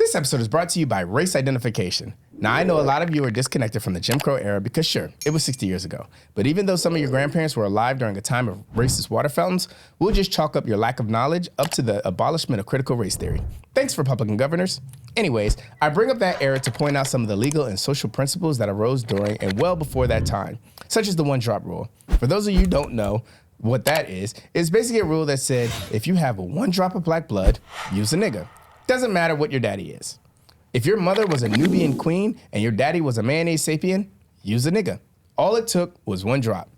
This episode is brought to you by race identification. Now, I know a lot of you are disconnected from the Jim Crow era because, sure, it was 60 years ago. But even though some of your grandparents were alive during a time of racist water fountains, we'll just chalk up your lack of knowledge up to the abolishment of critical race theory. Thanks, Republican governors. Anyways, I bring up that era to point out some of the legal and social principles that arose during and well before that time, such as the one-drop rule. For those of you who don't know what that is, it's basically a rule that said, if you have one drop of black blood, use a nigga. Doesn't matter what your daddy is. If your mother was a Nubian queen and your daddy was a mayonnaise sapien, use a nigga. All it took was one drop.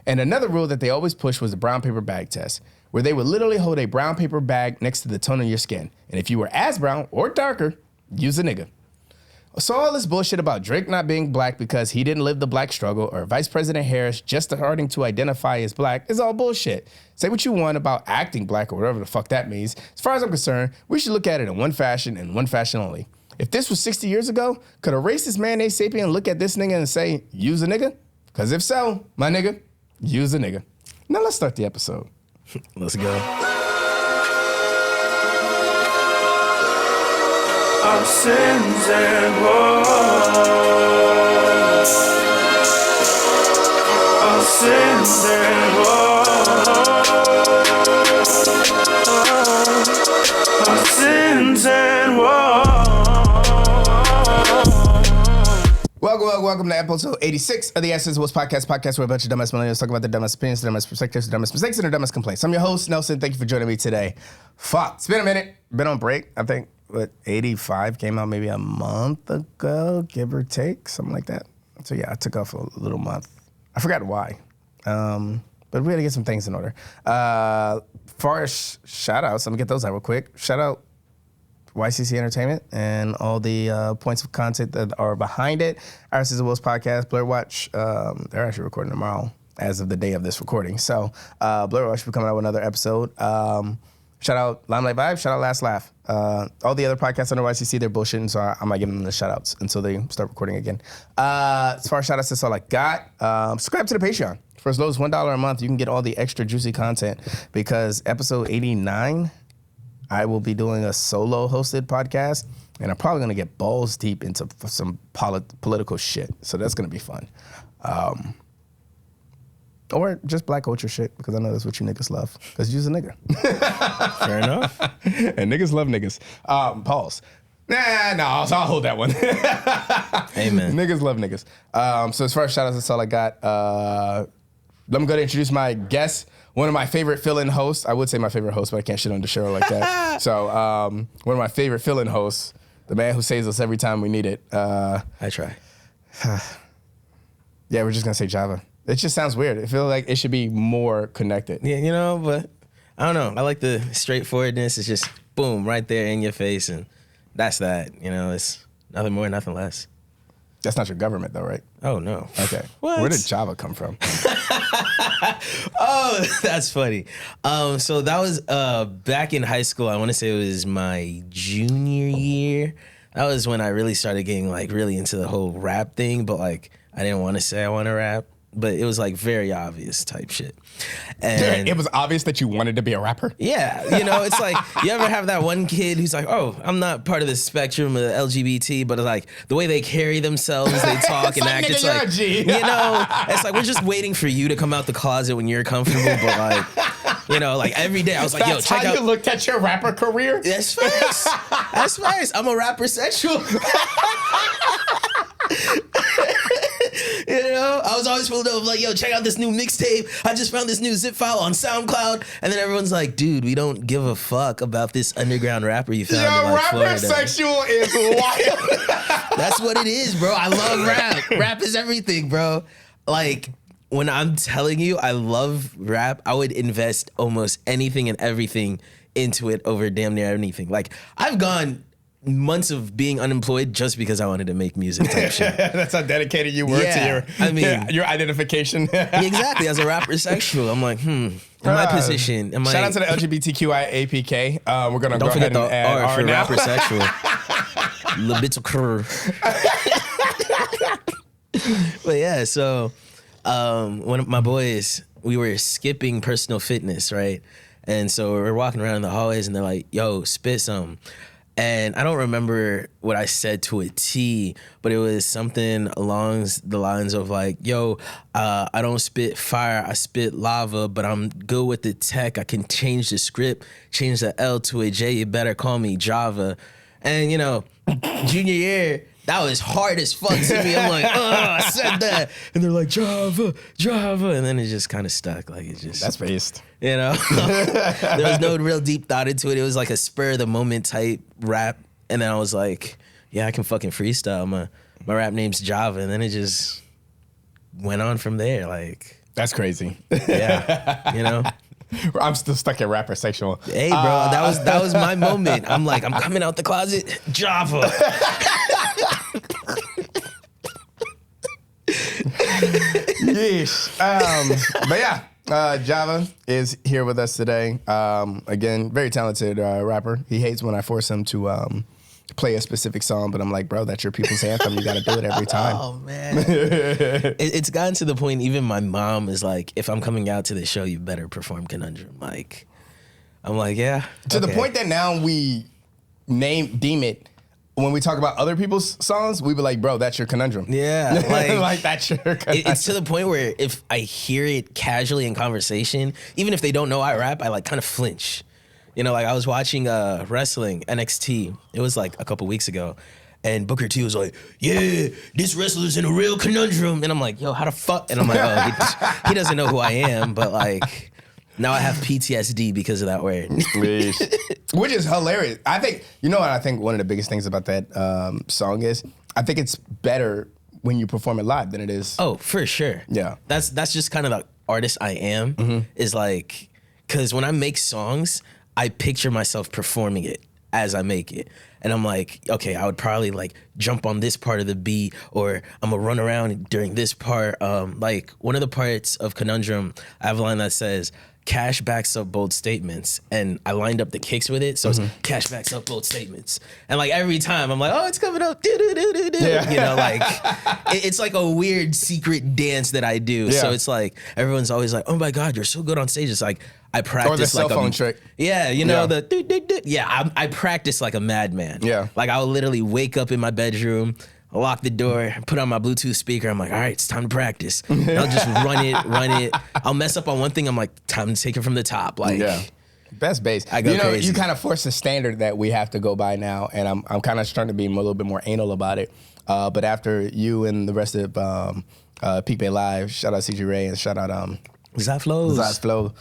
And another rule that they always pushed was the brown paper bag test, where they would literally hold a brown paper bag next to the tone of your skin. And if you were as brown or darker, use a nigga. So all this bullshit about Drake not being black because he didn't live the black struggle or Vice President Harris just starting to identify as black is all bullshit. Say what you want about acting black or whatever the fuck that means. As far as I'm concerned, we should look at it in one fashion and one fashion only. If this was 60 years ago, could a racist mayonnaise sapien look at this nigga and say, use a nigga? Because if so, my nigga, use a nigga. Now let's start the episode. Let's go. Our sins and woes. Our sins and woes. Our sins and woes. Welcome to episode 86 of the Essence Woes podcast where a bunch of dumbass millennials talk about their dumbest opinions, their dumbest perspectives, their dumbest mistakes, and their dumbest complaints. I'm your host, Nelson. Thank you for joining me today. Fuck, it's been a minute. Been on break. I think, 85 came out maybe a month ago, give or take, something like that. So yeah, I took off a little month. I forgot why, but we had to get some things in order. Far as shout outs, let me get those out real quick. Shout out YCC Entertainment and all the points of content that are behind it. Ours is the Woes podcast, Blur Watch. They're actually recording tomorrow as of the day of this recording. So Blur Watch will be coming out with another episode. Shout out Limelight Vibes, shout out Last Laugh. All the other podcasts under YCC, they're bullshitting, so I'm not giving them the shout outs until they start recording again. As far as shout outs, that's all I got. Subscribe to the Patreon. For as low as $1 a month, you can get all the extra juicy content because episode 89, I will be doing a solo hosted podcast, and I'm probably gonna get balls deep into some political shit. So that's gonna be fun. Or just black culture shit, because I know that's what you niggas love, because you's a nigga. Fair enough. And niggas love niggas. Pause. No, I'll hold that one. Amen. Niggas love niggas. So as far as shout outs, that's all I got. I'm going to introduce my guest, one of my favorite fill-in hosts. I would say my favorite host, but I can't shit on the show like that. So one of my favorite fill-in hosts, the man who saves us every time we need it. I try. Yeah, we're just going to say Javah. It just sounds weird. I feel like it should be more connected. Yeah, but I don't know. I like the straightforwardness. It's just boom, right there in your face, and that's that. It's nothing more, nothing less. That's not your government, though, right? Oh, no. Okay. What? Where did Javah come from? Oh, that's funny. So that was back in high school. I want to say it was my junior year. That was when I really started getting really into the whole rap thing, but I didn't want to say I want to rap. But it was very obvious type shit. And it was obvious that you wanted to be a rapper? Yeah. It's you ever have that one kid who's oh, I'm not part of the spectrum of the LGBT, but it's the way they carry themselves, they talk and act. It's you're a G. It's we're just waiting for you to come out the closet when you're comfortable. But every day I was yo, check how out. You looked at your rapper career? That's first. That's first. I'm a rapper sexual. I was always full of yo, check out this new mixtape. I just found this new zip file on SoundCloud. And then everyone's dude, we don't give a fuck about this underground rapper you found in rapper Florida. Sexual is wild. That's what it is, bro. I love rap. Rap is everything, bro. When I'm telling you I love rap, I would invest almost anything and everything into it over damn near anything. I've gone months of being unemployed just because I wanted to make music type shit. That's how dedicated you were to your identification. Exactly. As a rapper sexual, I'm in my position. Shout out to the LGBTQIA APK. We're going to go ahead and add R for now. rapper sexual. Little curve. But yeah, so one of my boys, we were skipping personal fitness, right? And so we're walking around in the hallways and they're yo, spit some. And I don't remember what I said to a T, but it was something along the lines of like, yo, I don't spit fire, I spit lava, but I'm good with the tech. I can change the script, change the L to a J. You better call me Javah. And, you know, junior year, that was hard as fuck to me. I'm like, oh, I said that. And they're like, Javah, Javah. And then it just kind of stuck. Like, it just. That's based. You know? There was no real deep thought into it. It was like a spur of the moment type rap. And then I was like, yeah, I can fucking freestyle. My rap name's Javah. And then it just went on from there. Like. That's crazy. Yeah. You know? I'm still stuck at rapper sexual. Hey, bro, that was my moment. I'm like, I'm coming out the closet, Javah. Yeesh. But yeah, Javah is here with us today. Again, very talented rapper. He hates when I force him to play a specific song, but I'm like, bro, that's your people's anthem. You got to do it every time. Oh, man. It's gotten to the point, even my mom is like, if I'm coming out to the show, you better perform Conundrum. Like, I'm like, yeah. To the point that now we deem it, when we talk about other people's songs, we be like, bro, that's your Conundrum. Yeah. Like that's your Conundrum. It's to the point where if I hear it casually in conversation, even if they don't know I rap, I like kind of flinch. You know, like I was watching wrestling, NXT. It was like a couple weeks ago. And Booker T was like, yeah, this wrestler's in a real conundrum. And I'm like, yo, how the fuck? And I'm like, oh, he doesn't know who I am. But like, now I have PTSD because of that word. Which is hilarious. I think, you know what I think one of the biggest things about that song is? I think it's better when you perform it live than it is. Oh, for sure. Yeah. That's just kind of the artist I am, is like, because when I make songs, I picture myself performing it as I make it. And I'm like, okay, I would probably like jump on this part of the beat, or I'm gonna run around during this part. Like one of the parts of Conundrum, I have a line that says, Cash backs up bold statements. And I lined up the kicks with it. So it's Cash backs up bold statements. And like every time I'm like, oh, it's coming up. Yeah. You know, like it's like a weird secret dance that I do. Yeah. So it's like, everyone's always like, oh my God, you're so good on stage. It's like, I practice or the cell like phone trick. Yeah, you know, Yeah. I practice like a madman. Yeah. Like I would literally wake up in my bedroom, lock the door, put on my Bluetooth speaker. I'm like, all right, it's time to practice. And I'll just run it. I'll mess up on one thing. I'm like, time to take it from the top. Like, yeah. Best bass. I go crazy. You kind of force a standard that we have to go by now, and I'm kind of starting to be a little bit more anal about it. But after you and the rest of Peep Bay Live, shout out CG Ray and shout out Zaz Flow.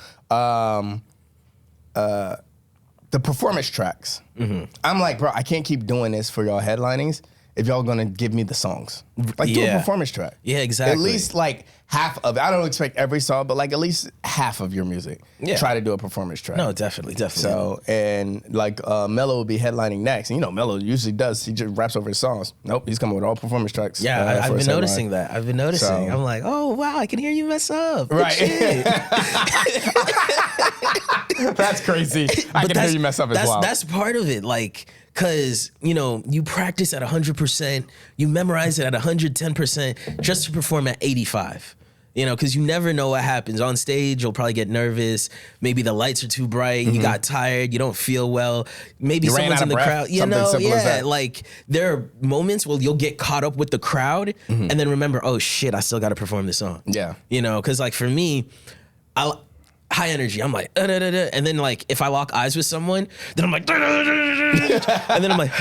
The performance tracks. I'm like, bro, I can't keep doing this for y'all headlinings if y'all gonna give me the songs. Like, do a performance track. Yeah, exactly. At least like half of it. I don't expect every song, but like at least half of your music. Yeah. Try to do a performance track. No, definitely. So, and like Mello will be headlining next. And you know, Mello usually does. He just raps over his songs. Nope, he's coming with all performance tracks. Yeah, for I've his been headline. noticing that. I've been noticing. So- I'm like, oh, wow, I can hear you mess up. Good Right. shit. That's crazy. I can hear you mess up as well. That's part of it. Like, because, you know, you practice at 100%, you memorize it at 110% just to perform at 85. You know, because you never know what happens. On stage, you'll probably get nervous. Maybe the lights are too bright. You got tired. You don't feel well. Maybe You ran someone's out in of the breath. crowd. You Something know, simple as yeah. that. Like, there are moments where you'll get caught up with the crowd and then remember, oh, shit, I still got to perform this song. Yeah. You know, because, like, for me, high energy. I'm like, and then like if I lock eyes with someone, then I'm like, and then I'm like,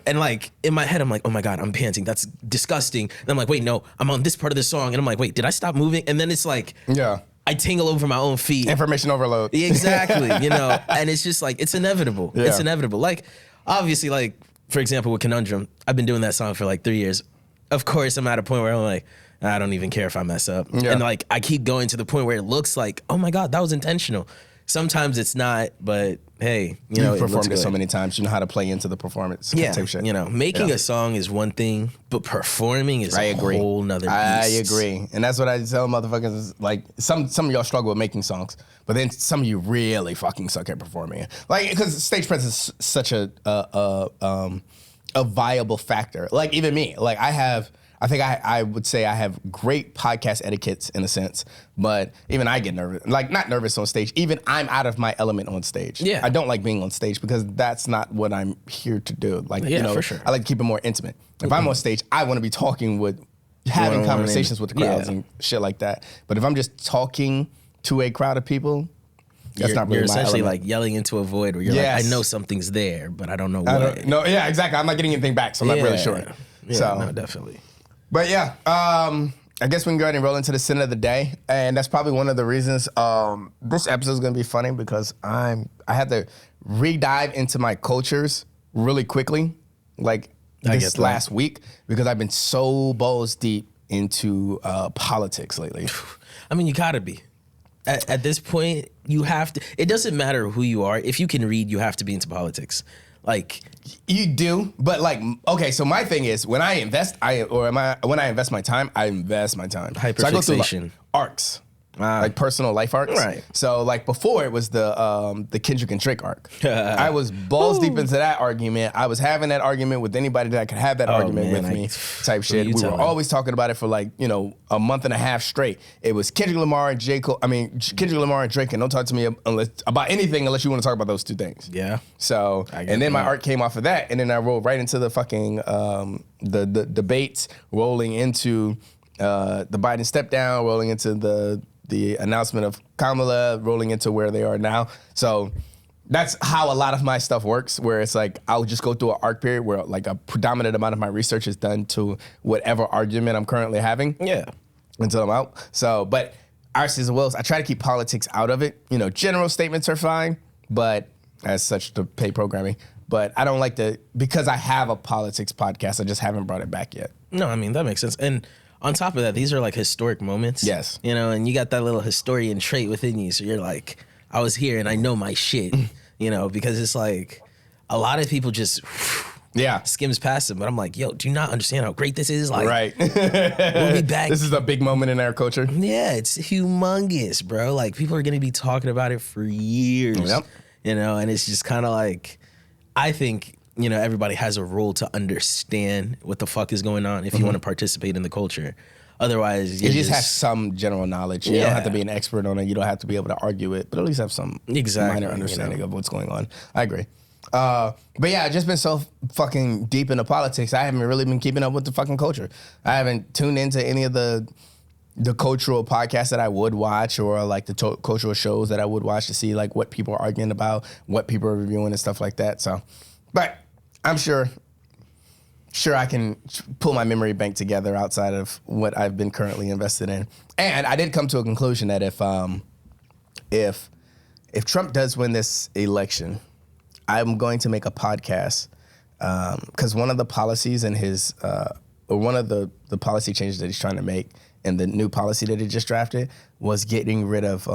and like in my head, I'm like, oh my God, I'm panting. That's disgusting. And I'm like, wait, no, I'm on this part of the song. And I'm like, wait, did I stop moving? And then it's like, Yeah. I tingle over my own feet. Information overload. Exactly. You know, and it's just like, it's inevitable. Yeah. It's inevitable. Like, obviously, like, for example, with Conundrum, I've been doing that song for like 3 years. Of course, I'm at a point where I'm like, I don't even care if I mess up. Yeah. And like, I keep going to the point where it looks like, oh my God, that was intentional. Sometimes it's not, but hey, you know, You've performed it good. so many times. You know how to play into the performance. Yeah, type shit. you know, making a song is one thing, but performing is a whole nother beast. I agree. And that's what I tell motherfuckers is like, some of y'all struggle with making songs, but then some of you really fucking suck at performing it. Like, because stage presence is such a viable factor. Like, even me, like I I think I would say I have great podcast etiquettes in a sense, but even I get nervous. Like, not nervous on stage. Even I'm out of my element on stage. Yeah. I don't like being on stage because that's not what I'm here to do. Like, Yeah, you know, for sure. I like to keep it more intimate. If I'm on stage, I want to be talking with, having One-on-one conversations with the crowds yeah. and shit like that. But if I'm just talking to a crowd of people, that's not really you're my essentially element. like yelling into a void where you're Yes. like, I know something's there, but I don't know what. I don't, no, yeah, exactly. I'm not getting anything back, so I'm not really sure. Yeah, So, no, definitely. but yeah, I guess we can go ahead and roll into the sin of the day, and that's probably one of the reasons this episode is going to be funny because I had to re-dive into my cultures really quickly, like this last week, because I've been so balls deep into politics lately. I mean, you gotta be. At this point, you have to. It doesn't matter who you are. If you can read, you have to be into politics. Like, You do, but like, okay. So my thing is, when I invest, when I invest my time, I invest my time. So I go through Hyperfixation. like, arcs, like personal life arcs. Right. So like before, it was the Kendrick and Drake arc. I was balls deep into that argument. I was having that argument with anybody that could have that argument man, with me, type who shit. you We were telling? always talking about it for like a month and a half straight. It was Kendrick Lamar and J. Cole. I mean, Kendrick Lamar and Drake, and don't talk to me about anything unless you want to talk about those two things. yeah. So, I get and then my that. art came off of that, and then I rolled right into the fucking the debates, rolling into the Biden step down, rolling into the announcement of Kamala, rolling into where they are now. So that's how a lot of my stuff works, where it's like I'll just go through an arc period where like a predominant amount of my research is done to whatever argument I'm currently having. Yeah. Until I'm out. So, but ours is Woes. I try to keep politics out of it. General statements are fine, but as such, to pay programming. But I don't like because I have a politics podcast, I just haven't brought it back yet. No, I mean, that makes sense. And on top of that, these are like historic moments. Yes. And you got that little historian trait within you. So you're like, I was here and I know my shit, because it's like a lot of people just Yeah. skims past them. But I'm like, yo, do you not understand how great this is? Like, Right. we'll be back. This is a big moment in our culture. Yeah, it's humongous, bro. Like, people are going to be talking about it for years. Yep. And it's just kind of like, I think, everybody has a role to understand what the fuck is going on if you want to participate in the culture. Otherwise, You just have some general knowledge. You don't have to be an expert on it. You don't have to be able to argue it, but at least have some Exactly, minor understanding of what's going on. I agree. But yeah, I've just been so fucking deep into politics. I haven't really been keeping up with the fucking culture. I haven't tuned into any of the cultural podcasts that I would watch, or like the cultural shows that I would watch to see like what people are arguing about, what people are reviewing and stuff like that. So, but I'm sure I can pull my memory bank together outside of what I've been currently invested in. And I did come to a conclusion that if Trump does win this election, I'm going to make a podcast because one of the policies in his, or one of the policy changes that he's trying to make in the new policy that he just drafted was getting rid of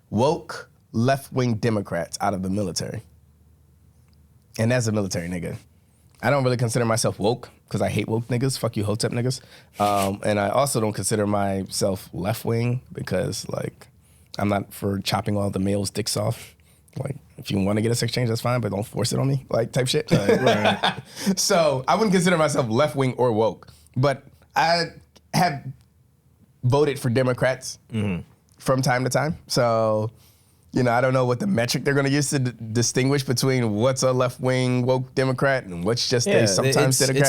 woke left-wing Democrats out of the military. And as a military nigga, I don't really consider myself woke because I hate woke niggas. Fuck you, hotep niggas. And I also don't consider myself left-wing because, like, I'm not for chopping all the males' dicks off. Like, if you want to get a sex change, that's fine, but don't force it on me, like, type shit. Right. So I wouldn't consider myself left-wing or woke. But I have voted for Democrats from time to time. So, I don't know what the metric they're going to use to distinguish between what's a left-wing woke Democrat and what's just a sometimes Democrat.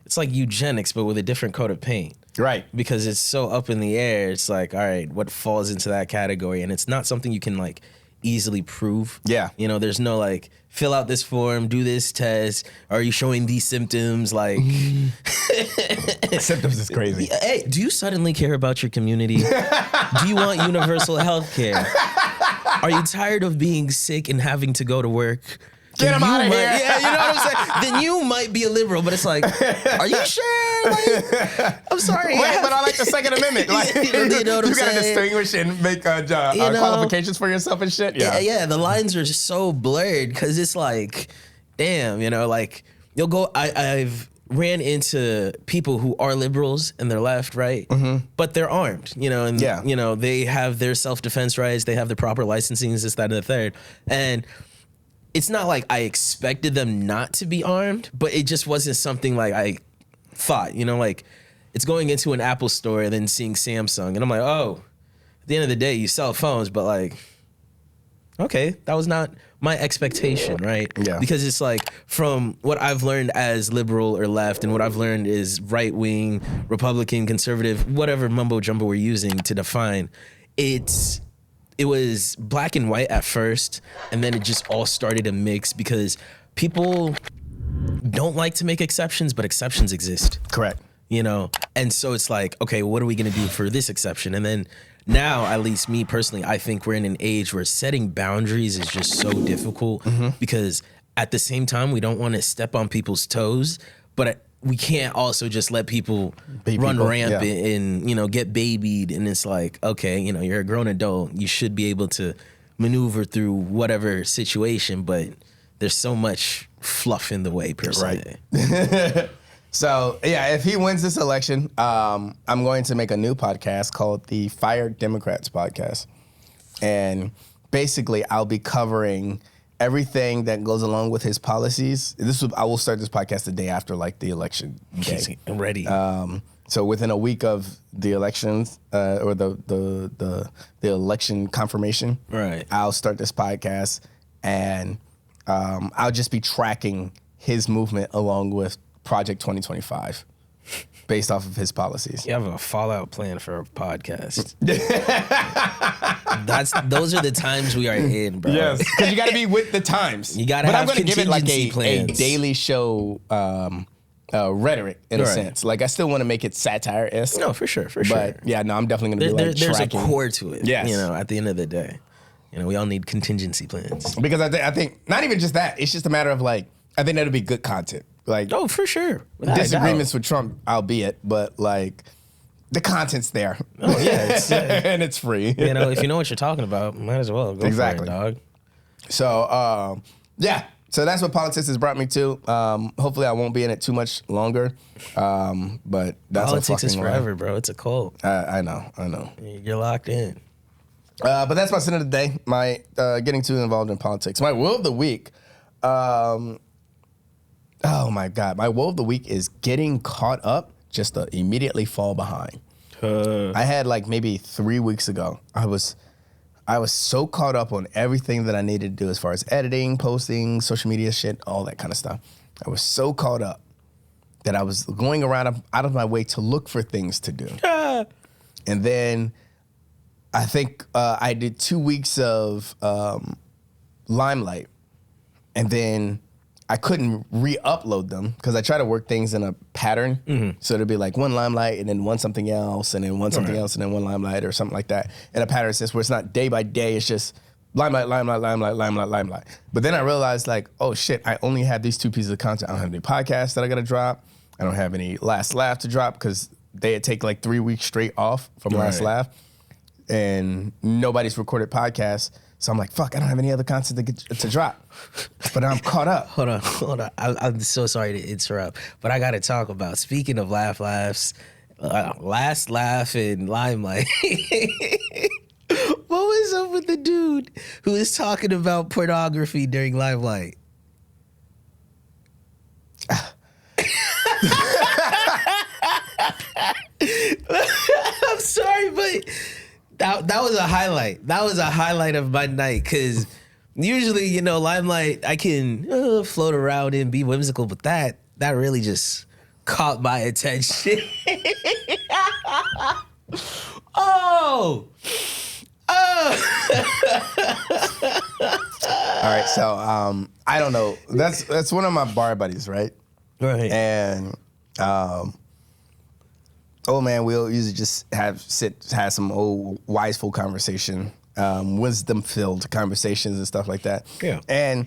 It's like eugenics, but with a different coat of paint. Right. Because it's so up in the air. It's like, all right, what falls into that category? And it's not something you can like easily prove. Yeah. There's no like, fill out this form, do this test. Are you showing these symptoms? Like, Symptoms is crazy. hey, do you suddenly care about your community? Do you want universal health care? Are you tired of being sick and having to go to work? Get him out of here. Yeah, you know what I'm saying? Then you might be a liberal, but it's like, are you sure? Like, I'm sorry. Wait, but I like the Second Amendment. Like, You know what I'm you gotta saying? distinguish and make qualifications for yourself and shit. Yeah, the lines are just so blurred because it's like, damn, like you'll go. I've ran into people who are liberals and they're left, right? But they're armed, and they have their self-defense rights. They have the proper licensing, this, that, and the third. And it's not like I expected them not to be armed, but it just wasn't something like I thought, like it's going into an Apple store and then seeing Samsung. And I'm like, oh, at the end of the day, you sell phones, but like, okay, that was not my expectation, right? Yeah. Because it's like from what I've learned as liberal or left and what I've learned is right wing, Republican, conservative, whatever mumbo jumbo we're using to define, it was black and white at first, and then it just all started to mix because people don't like to make exceptions, but exceptions exist. Correct. And so it's like, okay, what are we going to do for this exception? And then now, at least me personally, I think we're in an age where setting boundaries is just so difficult because at the same time, we don't want to step on people's toes, but we can't also just let people run rampant and, get babied. And it's like, okay, you're a grown adult. You should be able to maneuver through whatever situation, but there's so much fluff in the way per se. Right. So, yeah, if he wins this election, I'm going to make a new podcast called the Fired Democrats Podcast. And basically, I'll be covering everything that goes along with his policies. I will start this podcast the day after, like, the election day. I'm ready. So within a week of the elections or the election confirmation, right, I'll start this podcast, and I'll just be tracking his movement along with Project 2025 based off of his policies. You have a fallout plan for a podcast. Those are the times we are in, bro. Yes, because you got to be with the times. You got to have contingency give it like plans. a Daily Show rhetoric in a sense. Like I still want to make it satire-esque. No, for sure. But yeah, no, I'm definitely going to be like there's tracking. a core to it. Yes. At the end of the day, we all need contingency plans. Because I think not even just that. It's just a matter of like I think that'll be good content. Like oh, for sure. Disagreements with Trump, albeit, but like the content's there. Oh yeah, and it's free. If you know what you're talking about, might as well go for it, dog. So yeah. So that's what politics has brought me to. Hopefully I won't be in it too much longer. But that's politics is forever, bro. It's a cult. I know. You're locked in. But that's my sin of the day. My getting too involved in politics. My woe of the week. Oh my God. My woe of the week is getting caught up just to immediately fall behind. I had like maybe 3 weeks ago. I was so caught up on everything that I needed to do as far as editing, posting, social media shit, all that kind of stuff. I was so caught up that I was going around out of my way to look for things to do. And then I think I did 2 weeks of Limelight, and then I couldn't re-upload them because I try to work things in a pattern. Mm-hmm. So it'll be like one Limelight and then one something else and then one something else and then one Limelight or something like that. In a pattern sense where it's not day by day, it's just Limelight. But then I realized like, oh shit, I only have these 2 pieces of content. I don't have any podcasts that I gotta drop. I don't have any Last Laugh to drop because they take like 3 weeks straight off from Last Laugh and nobody's recorded podcasts. So I'm like, fuck, I don't have any other content to drop. But I'm caught up. Hold on. I'm so sorry to interrupt, but I got to talk about, speaking of laughs, Last Laugh and Limelight. What was up with the dude who was talking about pornography during Limelight? I'm sorry, but that was a highlight. That was a highlight of my night because usually, Limelight, I can float around and be whimsical, but that really just caught my attention. Oh. All right, so I don't know. That's one of my bar buddies, right? Right. And oh man, we'll usually just have some old wiseful conversation, wisdom-filled conversations and stuff like that. Yeah. And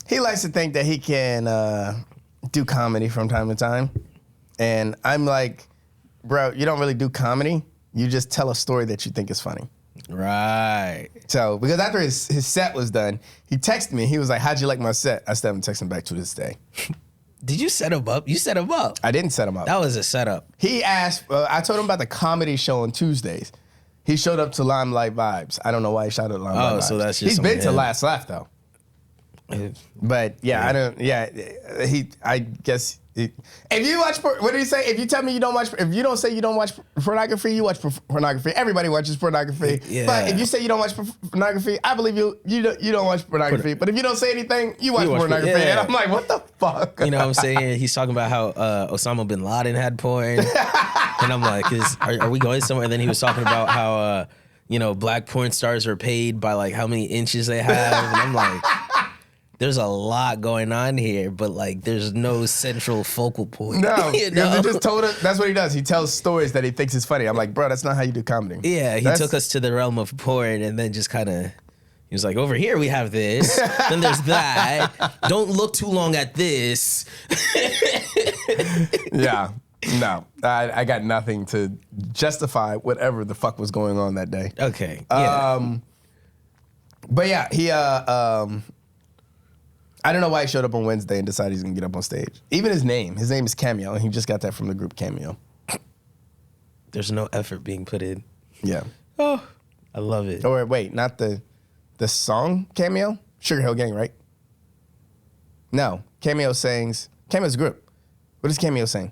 he likes to think that he can do comedy from time to time. And I'm like, bro, you don't really do comedy. You just tell a story that you think is funny. Right. So, because after his set was done, he texted me. He was like, how'd you like my set? I still haven't texted him back to this day. Did you set him up? You set him up. I didn't set him up. That was a setup. He asked, I told him about the comedy show on Tuesdays. He showed up to Limelight Vibes. I don't know why he shouted Limelight Vibes. So that's just He's been to Last Laugh, though. But yeah, I don't. Yeah, I guess. If you watch, what did he say? If you tell me you don't watch, if you don't say you don't watch pornography, you watch pornography. Everybody watches pornography. Yeah. But if you say you don't watch pornography, I believe you. You don't watch pornography. But if you don't say anything, you watch pornography. Yeah. And I'm like, what the fuck? You know what I'm saying? He's talking about how Osama bin Laden had porn, and I'm like, are we going somewhere? And then he was talking about how black porn stars are paid by like how many inches they have, and I'm like. There's a lot going on here, but like there's no central focal point. No, you know? he just told us. That's what he does. He tells stories that he thinks is funny. I'm like, bro, that's not how you do comedy. Yeah, he took us to the realm of porn and then just kind of, he was like, over here we have this, then there's that. Don't look too long at this. Yeah, no, I got nothing to justify whatever the fuck was going on that day. Okay, yeah. But yeah, he I don't know why he showed up on Wednesday and decided he's gonna get up on stage. Even his name is Cameo, and he just got that from the group Cameo. There's no effort being put in. Yeah. Oh, I love it. Or wait, not the song Cameo? Sugar Hill Gang, right? No, Cameo sings. Cameo's a group. What does Cameo sing?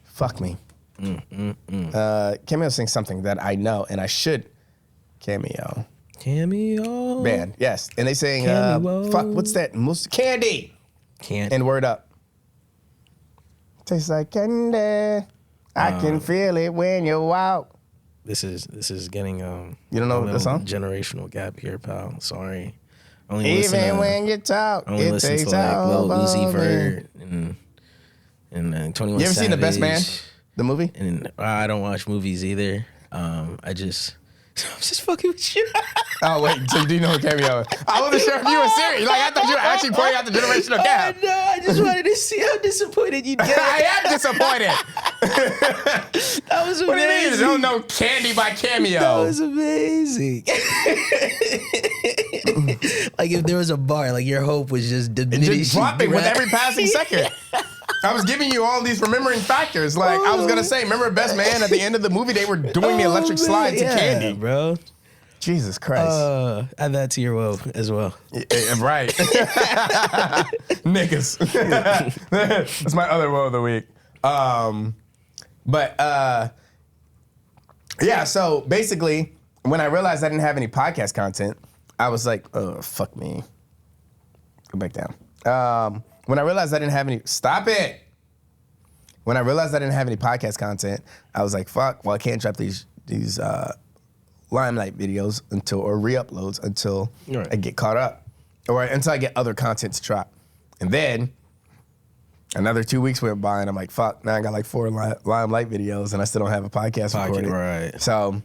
Fuck me. Cameo sings something that I know, and I should. Cameo. Band, yes. And they sing, fuck, what's that? Candy. And Word Up. Tastes like candy. I can feel it when you walk. This is getting you don't know the song? Generational gap here, pal. Sorry. Even when you talk, only it listen takes to like Lil all Uzi over Vert and 21 Savage. You ever seen The Best Man, the movie? And I don't watch movies either. I'm just fucking with you. Oh, wait, so do you know who Cameo is? I wasn't sure if you were serious. Like, I thought you were actually pointing out the generational gap. No, I just wanted to see how disappointed you'd get. I am disappointed. That was amazing. What do you mean you don't know Candy by Cameo? That was amazing. Like, if there was a bar, like, your hope was just diminishing. Just dropping with every passing second. I was giving you all these remembering factors. Like, I was going to say, remember Best Man at the end of the movie? They were doing the electric slide to Candy. Bro. Jesus Christ. Add that to your woe as well. Right. Niggas. That's my other woe of the week. Yeah, so basically, when I realized I didn't have any podcast content, I was like, oh, fuck me. Go back down. When I realized I didn't have any, stop it. When I realized I didn't have any podcast content, I was like, fuck, well, I can't drop these Limelight videos or re-uploads until I get caught up or until I get other content to drop. And then another 2 weeks went by and I'm like, fuck, now I got like 4 Limelight videos and I still don't have a podcast recorded. Right. So,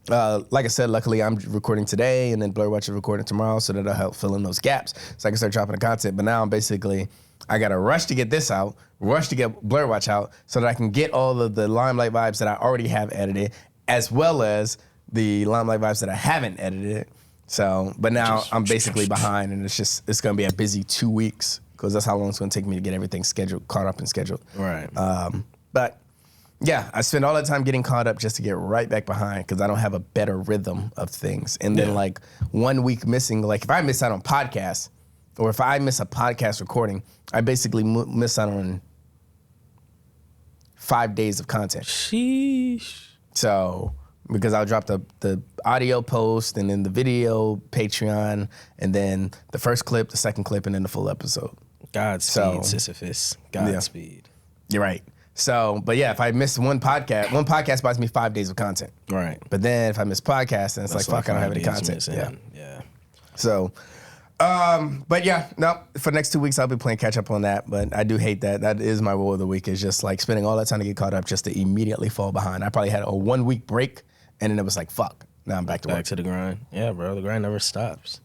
like I said, luckily I'm recording today and then Blur Watch is recording tomorrow so that'll help fill in those gaps so I can start dropping the content. But now I'm basically, I got to rush to get this out, rush to get Blur Watch out so that I can get all of the Limelight vibes that I already have edited as well as the Limelight vibes that I haven't edited. So, but now I'm basically behind and it's going to be a busy 2 weeks because that's how long it's going to take me to get everything caught up and scheduled. Right. But yeah, I spend all that time getting caught up just to get right back behind because I don't have a better rhythm of things. And then like 1 week missing, like if I miss out on podcasts or if I miss a podcast recording, I basically miss out on 5 days of content. Sheesh. So, because I'll drop the audio post and then the video, Patreon, and then the first clip, the second clip, and then the full episode. Godspeed, Sisyphus. Godspeed. You're right. So, but yeah, if I miss one podcast buys me 5 days of content. Right. But then if I miss podcasts, then it's like, fuck, I don't have any content. Yeah. So, but yeah, no, for the next 2 weeks, I'll be playing catch up on that. But I do hate that. That is my woe of the week is just like spending all that time to get caught up just to immediately fall behind. I probably had a 1 week break and then it was like, fuck, now I'm back to work. Back to the grind. Yeah, bro, the grind never stops.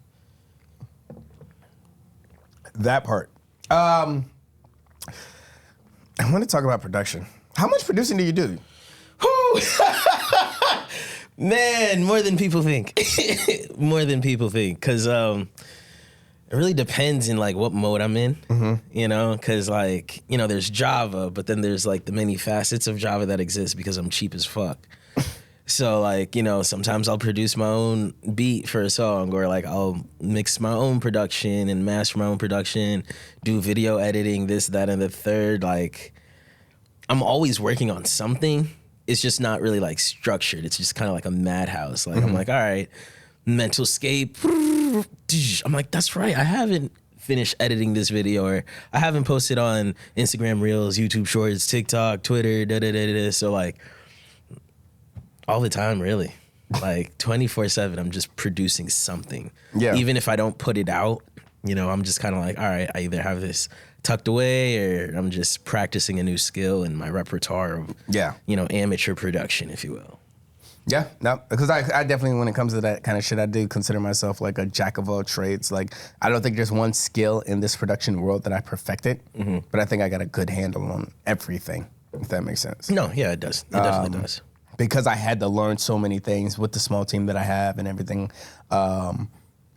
That part. I want to talk about production. How much producing do you do? Man, more than people think. More than people think. Because it really depends in like what mode I'm in, you know? Because like, you know, there's Java, but then there's like the many facets of Java that exist because I'm cheap as fuck. So like, you know, sometimes I'll produce my own beat for a song, or like I'll mix my own production and master my own production, do video editing, this, that, and the third. Like, I'm always working on something. It's just not really like structured. It's just kind of like a madhouse. Like I'm like, all right, mental scape. I'm like, that's right. I haven't finished editing this video, or I haven't posted on Instagram Reels, YouTube Shorts, TikTok, Twitter, So like, all the time, really. Like 24/7, I'm just producing something. Yeah. Even if I don't put it out, you know, I'm just kind of like, all right, I either have this tucked away, or I'm just practicing a new skill in my repertoire of, you know, amateur production, if you will. Yeah, no, because I definitely, when it comes to that kind of shit, I do consider myself like a jack of all trades. Like, I don't think there's one skill in this production world that I perfected, but I think I got a good handle on everything, if that makes sense. No, yeah, it does. It definitely does. Because I had to learn so many things with the small team that I have and everything. I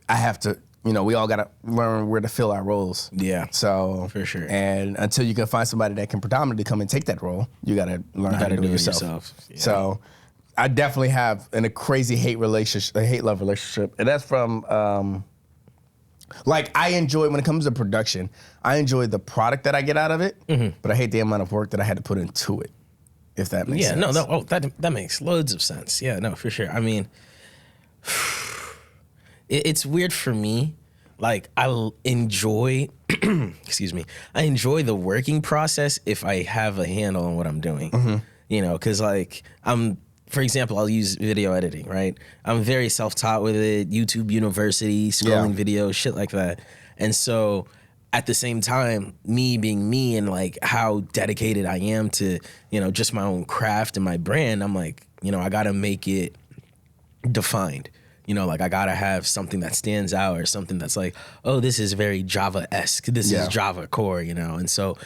have to, you know, we all got to learn where to fill our roles. Yeah. So, for sure. And until you can find somebody that can predominantly come and take that role, you got to learn how to do it yourself. Yeah. So, I definitely have a crazy hate-love relationship. And that's from, like, I enjoy, when it comes to production, I enjoy the product that I get out of it, but I hate the amount of work that I had to put into it, if that makes sense. Yeah, no, that makes loads of sense. Yeah, no, for sure. I mean, it's weird for me. Like, I'll enjoy, excuse me, I enjoy the working process if I have a handle on what I'm doing. You know, because, like, for example, I'll use video editing, right? I'm very self-taught with it, YouTube University, scrolling videos, shit like that. And so at the same time, me being me and like how dedicated I am to, you know, just my own craft and my brand, I'm like, you know, I gotta make it defined. You know, like I gotta have something that stands out, or something that's like, oh, this is very Java-esque. This is Java core, you know? And so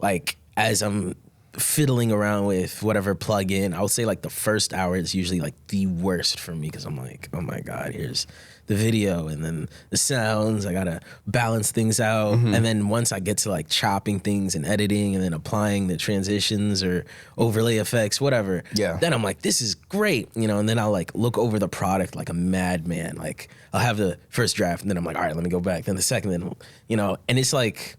like, as I'm fiddling around with whatever plugin, I would say like the first hour is usually like the worst for me, because I'm like, oh my God, here's the video and then the sounds. I gotta balance things out. And then once I get to like chopping things and editing and then applying the transitions or overlay effects, whatever, then I'm like, this is great, you know. And then I'll like look over the product like a madman. Like I'll have the first draft and then I'm like, all right, let me go back. Then the second, then, you know, and it's like,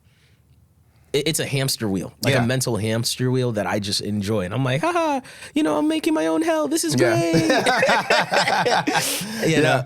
it's a hamster wheel, like a mental hamster wheel that I just enjoy. And I'm like, haha, you know, I'm making my own hell. This is great. You know?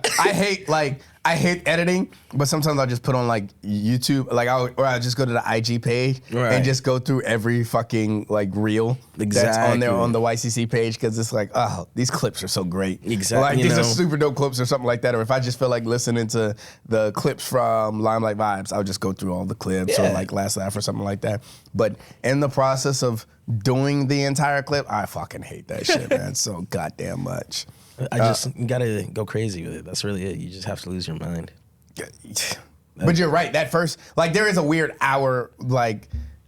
I hate editing, but sometimes I'll just put on like YouTube, like I'll just go to the IG page and just go through every fucking like reel that's on there on the YCC page, because it's like, oh, these clips are so great. Like these are super dope clips or something like that. Or if I just feel like listening to the clips from Limelight Vibes, I'll just go through all the clips or like Last Laugh or something like that. But in the process of doing the entire clip, I fucking hate that shit, man, so goddamn much. I just gotta go crazy with it. That's really it. You just have to lose your mind. But you're right. That first, like, there is a weird hour, like,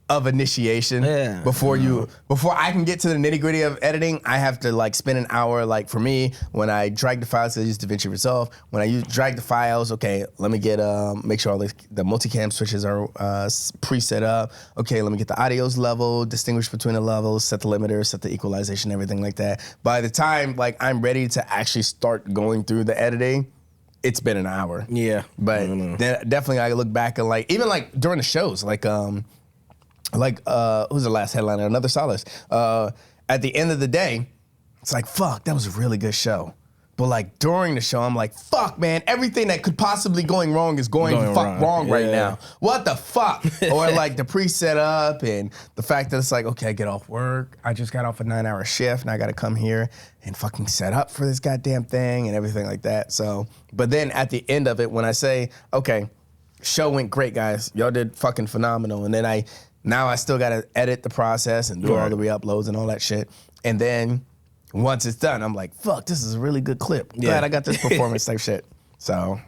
of initiation before I can get to the nitty gritty of editing. I have to like spend an hour. Like for me, when I drag the files, I use DaVinci Resolve. When I drag the files, okay, let me get make sure all the multicam switches are preset up. Okay, let me get the audio's level, distinguish between the levels, set the limiter, set the equalization, everything like that. By the time like I'm ready to actually start going through the editing, it's been an hour. Yeah, but definitely I look back and like even like during the shows, like who's the last headliner? Another Solace. At the end of the day, it's like, fuck, that was a really good show. But like during the show, I'm like, fuck, man, everything that could possibly going wrong is going wrong right now. What the fuck? Or like the preset up and the fact that it's like, okay, I get off work. I just got off a 9-hour shift and I got to come here and fucking set up for this goddamn thing and everything like that. So, but then at the end of it, when I say, okay, show went great, guys. Y'all did fucking phenomenal. And then now I still got to edit the process and do all the re-uploads and all that shit. And then once it's done, I'm like, fuck, this is a really good clip. Glad I got this performance type shit. So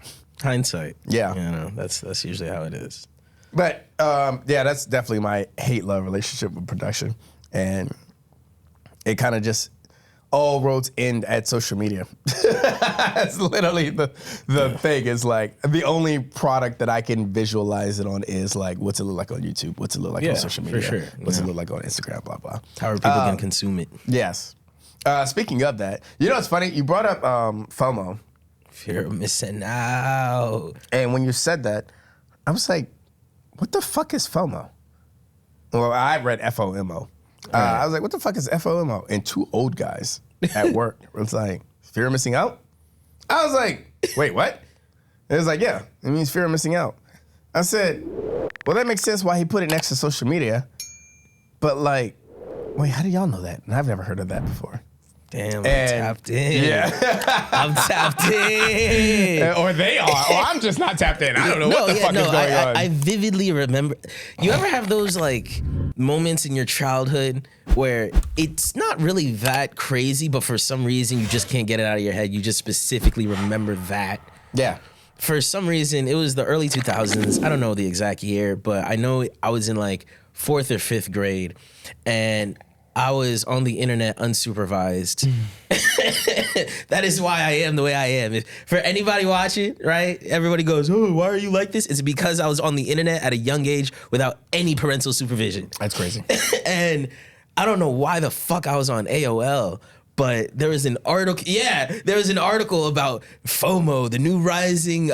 hindsight. Yeah. You know, that's usually how it is. But yeah, that's definitely my hate-love relationship with production. And it kind of just all roads end at social media. That's literally the thing. Is like the only product that I can visualize it on is like what's it look like on YouTube, what's it look like on social media, for sure. What's it look like on Instagram, blah blah. How are people gonna consume it? Yes. Speaking of that, you know what's funny? You brought up FOMO. Fear of missing out. And when you said that, I was like, what the fuck is FOMO? Well, I read FOMO. I was like, what the fuck is FOMO? And two old guys at work was like, fear of missing out? I was like, wait, what? It was like, yeah, it means fear of missing out. I said, well, that makes sense why he put it next to social media. But like, wait, how do y'all know that? And I've never heard of that before. Damn, I'm tapped in. Yeah. I'm tapped in. Or they are. Or I'm just not tapped in. I don't know what the fuck is going on. I vividly remember. You ever have those like moments in your childhood where it's not really that crazy, but for some reason you just can't get it out of your head. You just specifically remember that. Yeah. For some reason, it was the early 2000s. I don't know the exact year, but I know I was in like 4th or 5th grade, and I was on the internet unsupervised. That is why I am the way I am. For anybody watching, right? Everybody goes, oh, why are you like this? It's because I was on the internet at a young age without any parental supervision. That's crazy. And I don't know why the fuck I was on AOL, but there was an article. Yeah, there was an article about FOMO, the new rising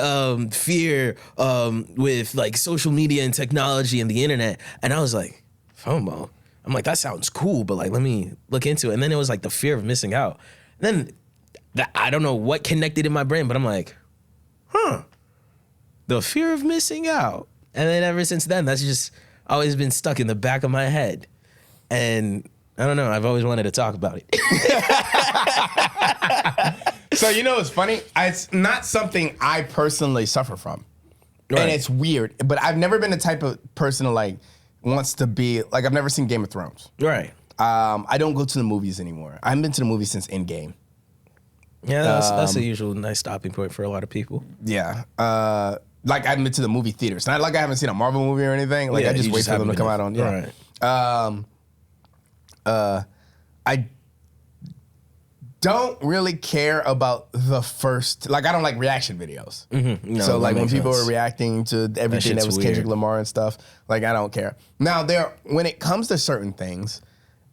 fear with like social media and technology and the internet. And I was like, FOMO? I'm like, that sounds cool, but like, let me look into it. And then it was like the fear of missing out. And then I don't know what connected in my brain, but I'm like, the fear of missing out. And then ever since then, that's just always been stuck in the back of my head. And I don't know, I've always wanted to talk about it. So you know what's funny? It's not something I personally suffer from. Right. And it's weird, but I've never been the type of person to like, wants to be, like I've never seen Game of Thrones. Right. I don't go to the movies anymore. I haven't been to the movies since Endgame. Yeah, that's a usual nice stopping point for a lot of people. Yeah. Like I haven't been to the movie theaters. Not like I haven't seen a Marvel movie or anything. Like Yeah, I just you wait just for them to haven't come been out on. Right. I don't really care about the first, like I don't like reaction videos. No, So that like when makes people sense. are reacting to everything that shit's was Kendrick weird. Lamar and stuff, like I don't care. Now when it comes to certain things,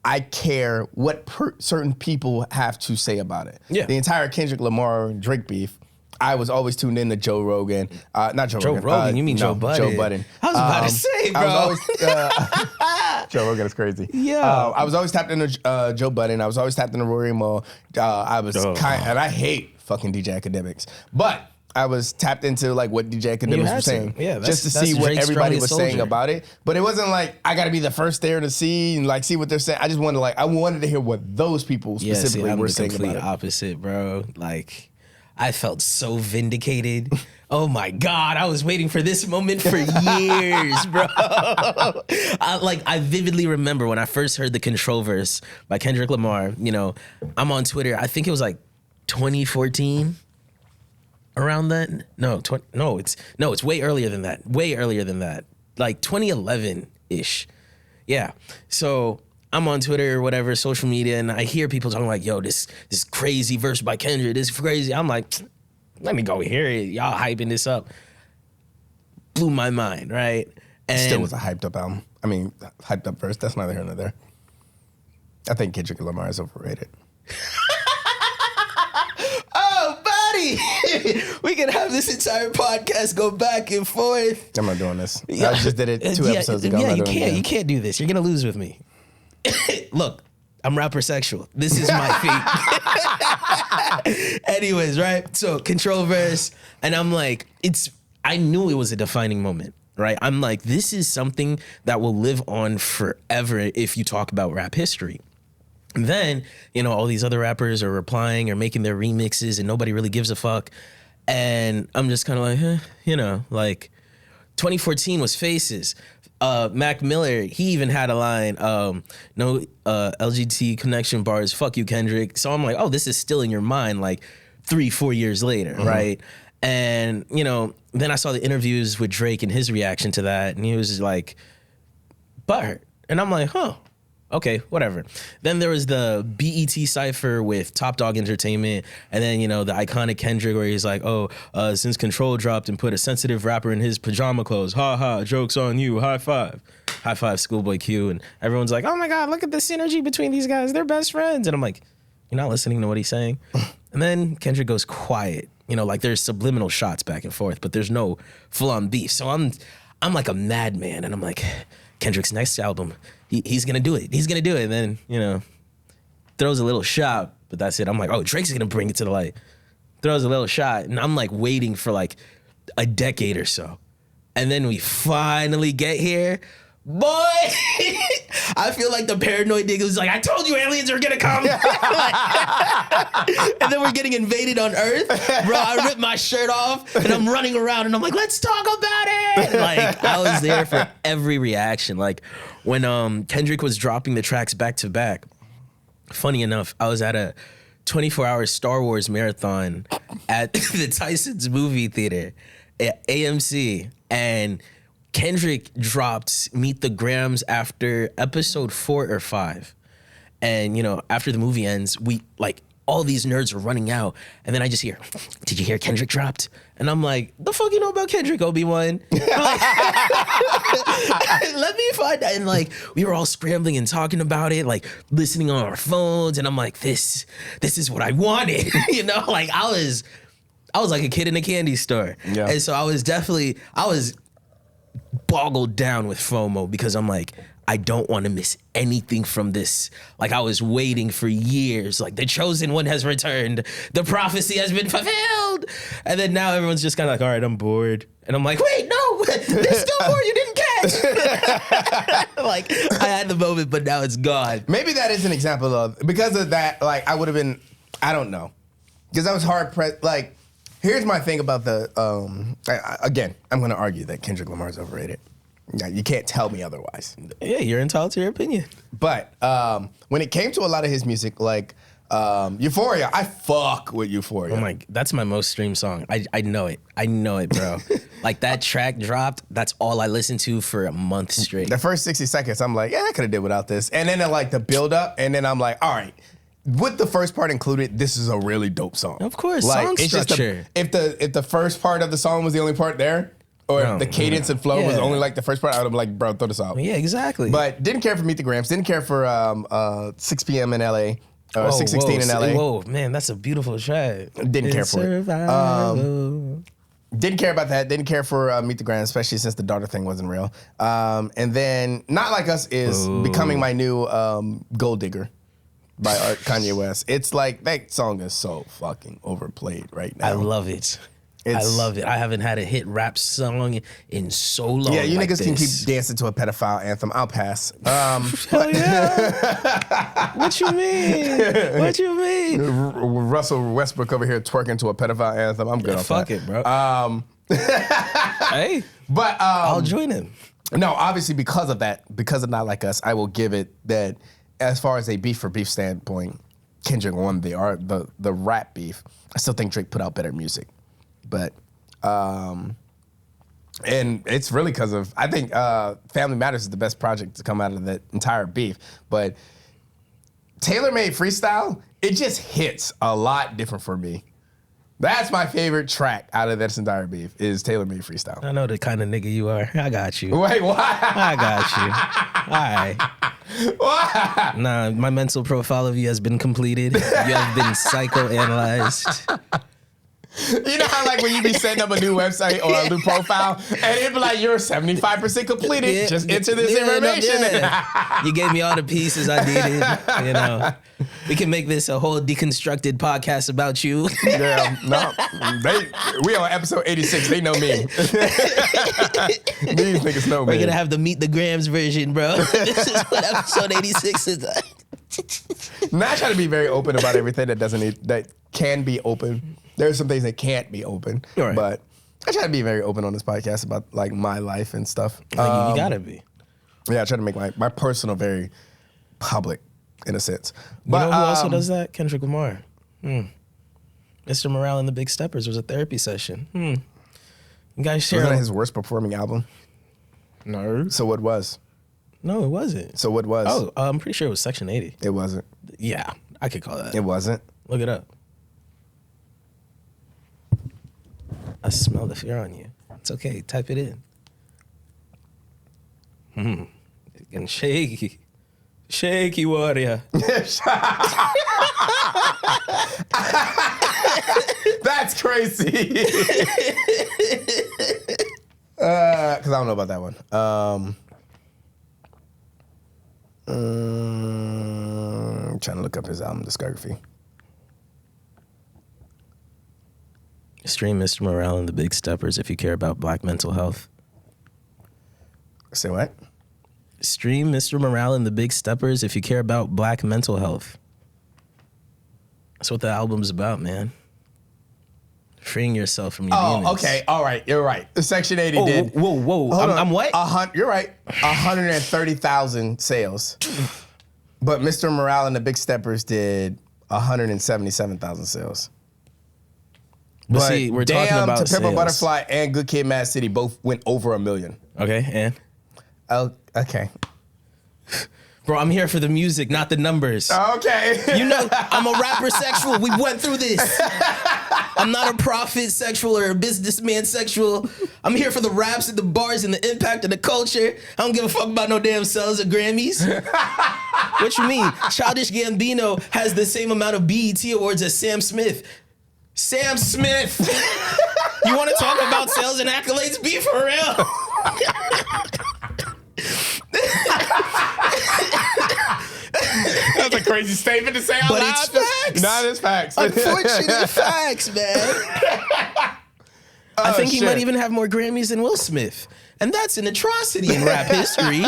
I care what certain people have to say about it. Yeah. The entire Kendrick Lamar Drake beef, I was always tuned in to Joe Rogan. Not Joe Rogan. Rogan? You mean no, Joe Budden? Joe Budden. I was about to say, bro. I was always, Joe Rogan is crazy. Yeah. I was always tapped into Joe Budden. I was always tapped into Rory Mo. I was and I hate fucking DJ Academics, but I was tapped into like what DJ Academics had were to. saying, Yeah, just to that's see what Drake's everybody was strongest saying soldier. about it. But it wasn't like I got to be the first there to see and like see what they're saying. I just wanted I wanted to hear what those people specifically I'm were the saying complete about it. opposite, bro. Like, I felt so vindicated. Oh my God, I was waiting for this moment for years, bro. I vividly remember when I first heard the Control Verse by Kendrick Lamar. You know, I'm on Twitter. I think it was like 2014. Around then? It's way earlier than that. Way earlier than that. Like 2011-ish. Yeah. So I'm on Twitter or whatever, social media, and I hear people talking like, yo, this crazy verse by Kendrick, this is crazy. I'm like, let me go hear it. Y'all hyping this up. Blew my mind, right? And Still was a hyped up album. I mean, hyped up verse. That's neither here nor there. I think Kendrick Lamar is overrated. oh, buddy, we can have this entire podcast go back and forth. I'm not doing this. I just did it 2 episodes ago. Yeah, I'm you not doing it can't. again. You can't do this. You're gonna lose with me. Look, I'm rapper sexual. This is my thing. Anyways, right? So Control Verse, and I'm like, I knew it was a defining moment, right? I'm like, this is something that will live on forever if you talk about rap history. And then, you know, all these other rappers are replying or making their remixes and nobody really gives a fuck. And I'm just kind of like, you know, like 2014 was Faces. Mac Miller, he even had a line, no LGBT connection bars, fuck you, Kendrick. So I'm like, oh, this is still in your mind like 3-4 years later, right? And, you know, then I saw the interviews with Drake and his reaction to that. And he was just like, butthurt. And I'm like, okay, whatever. Then there was the BET Cypher with Top Dog Entertainment. And then, you know, the iconic Kendrick where he's like, since Control dropped and put a sensitive rapper in his pajama clothes, ha ha, joke's on you, high five. High five, Schoolboy Q. And everyone's like, oh my God, look at the synergy between these guys. They're best friends. And I'm like, You're not listening to what he's saying. And then Kendrick goes quiet. You know, like there's subliminal shots back and forth, but there's no full-on beef. So I'm like a madman, and I'm like, Kendrick's next album, he's gonna do it. He's gonna do it. And then, you know, throws a little shot, but that's it. I'm like, oh, Drake's gonna bring it to the light. Throws a little shot, and I'm like waiting for like a decade or so. And then we finally get here. Boy, I feel like the paranoid nigga was like, I told you aliens are gonna come. And then we're getting invaded on Earth. Bro, I ripped my shirt off and I'm running around and I'm like, let's talk about it. Like, I was there for every reaction. Like, when Kendrick was dropping the tracks back to back, funny enough, I was at a 24-hour Star Wars marathon at the Tyson's movie theater at AMC, and Kendrick dropped Meet the Grams after episode 4 or 5. And, you know, after the movie ends, we, like, all these nerds are running out. And then I just hear, did you hear Kendrick dropped? And I'm like, the fuck you know about Kendrick, Obi-Wan? Like, let me find out. And, like, we were all scrambling and talking about it, like, listening on our phones. And I'm like, this is what I wanted. You know, like, I was like a kid in a candy store. Yeah. And so I was boggled down with FOMO because I'm like, I don't want to miss anything from this. Like, I was waiting for years. Like, the chosen one has returned. The prophecy has been fulfilled. And then now everyone's just kind of like, all right, I'm bored. And I'm like, wait, no, there's still more you didn't catch. Like, I had the moment, but now it's gone. Maybe that is an example of, because of that, like, I would have been, I don't know. Because I was hard pressed, like, here's my thing about the, again, I'm going to argue that Kendrick Lamar is overrated. Yeah, you can't tell me otherwise. Yeah, you're entitled to your opinion. But when it came to a lot of his music, like Euphoria, I fuck with Euphoria. Oh my, that's my most streamed song. I know it. I know it, bro. Like, that track dropped, that's all I listened to for a month straight. The first 60 seconds, I'm like, yeah, I could have did without this. And then like the build up, and then I'm like, all right, with the first part included, this is a really dope song. Of course, like, song it's structure. Just if the first part of the song was the only part there, or if the cadence and flow was only like the first part, I would have been like, bro, throw this out. Yeah, exactly. But didn't care for Meet the Grams, didn't care for 6 p.m. in LA, or 6:16 in LA. Whoa, man, that's a beautiful track. Didn't care for it. Didn't care about that. Didn't care for Meet the Grams, especially since the daughter thing wasn't real. And then Not Like Us is becoming my new Gold Digger by Kanye West. It's like, that song is so fucking overplayed right now. I love it. I love it. I haven't had a hit rap song in so long. Yeah, you like niggas this. can keep dancing to a pedophile anthem. I'll pass. Hell yeah. What you mean? What you mean? Russell Westbrook over here twerking to a pedophile anthem. I'm good off Fuck that. it, bro. Hey, but I'll join him. No, obviously because of that, because of Not Like Us, I will give it that. As far as a beef for beef standpoint, Kendrick won the rap beef. I still think Drake put out better music, but and it's really because of, I think Family Matters is the best project to come out of that entire beef. But Tailor-Made Freestyle, it just hits a lot different for me. That's my favorite track out of this entire beef is Tailor-Made Freestyle. I know the kind of nigga you are. I got you. Wait, what? I got you. All right. What? Nah, my mental profile of you has been completed. You have been psychoanalyzed. You know how, like, when you be setting up a new website or a new profile, and it'd be like, you're 75% completed. Yeah, just enter this information. You gave me all the pieces I needed. You know, we can make this a whole deconstructed podcast about you. Yeah, no, we on episode 86. They know me. These niggas know me. We're gonna have the Meet the Grams version, bro. This is what episode 86 is. Now I try to be very open about everything that can be open. There's some things that can't be open, Right. but I try to be very open on this podcast about like my life and stuff. You gotta be. Yeah, I try to make my personal very public in a sense. You But know who also does that? Kendrick Lamar. Mr. Morale and the Big Steppers was a therapy session. You guys share. wasn't that his worst performing album? No. So what was? No, it wasn't. So what was? Oh, I'm pretty sure it was Section 80. It wasn't. Yeah, I could call that. It wasn't. Look it up. I smell the fear on you. It's okay. Type it in. It's getting shaky. Shaky warrior. That's crazy. Because I don't know about that one. Trying to look up his album discography. Stream Mr. Morale and the Big Steppers if you care about black mental health. Say what? Stream Mr. Morale and the Big Steppers if you care about black mental health. That's what the album's about, man. Freeing yourself from your demons. Oh, okay. All right. You're right. Section 80 Oh, did. whoa. I'm what? You're right. 130,000 sales. But Mr. Morale and the Big Steppers did 177,000 sales. But see, we're talking about To Pimp a sales. Butterfly and Good Kid, Mad City both went over 1 million. Okay, and? Oh, okay. Bro, I'm here for the music, not the numbers. Okay. You know, I'm a rapper sexual. We went through this. I'm not a prophet sexual or a businessman sexual. I'm here for the raps and the bars and the impact of the culture. I don't give a fuck about no damn sales or Grammys. What you mean? Childish Gambino has the same amount of BET awards as Sam Smith. Sam Smith. You want to talk about sales and accolades? Be for real. That's a crazy statement to say out But loud. it's facts. Not as facts. Unfortunate facts, man. I think he might even have more Grammys than Will Smith. And that's an atrocity in rap history.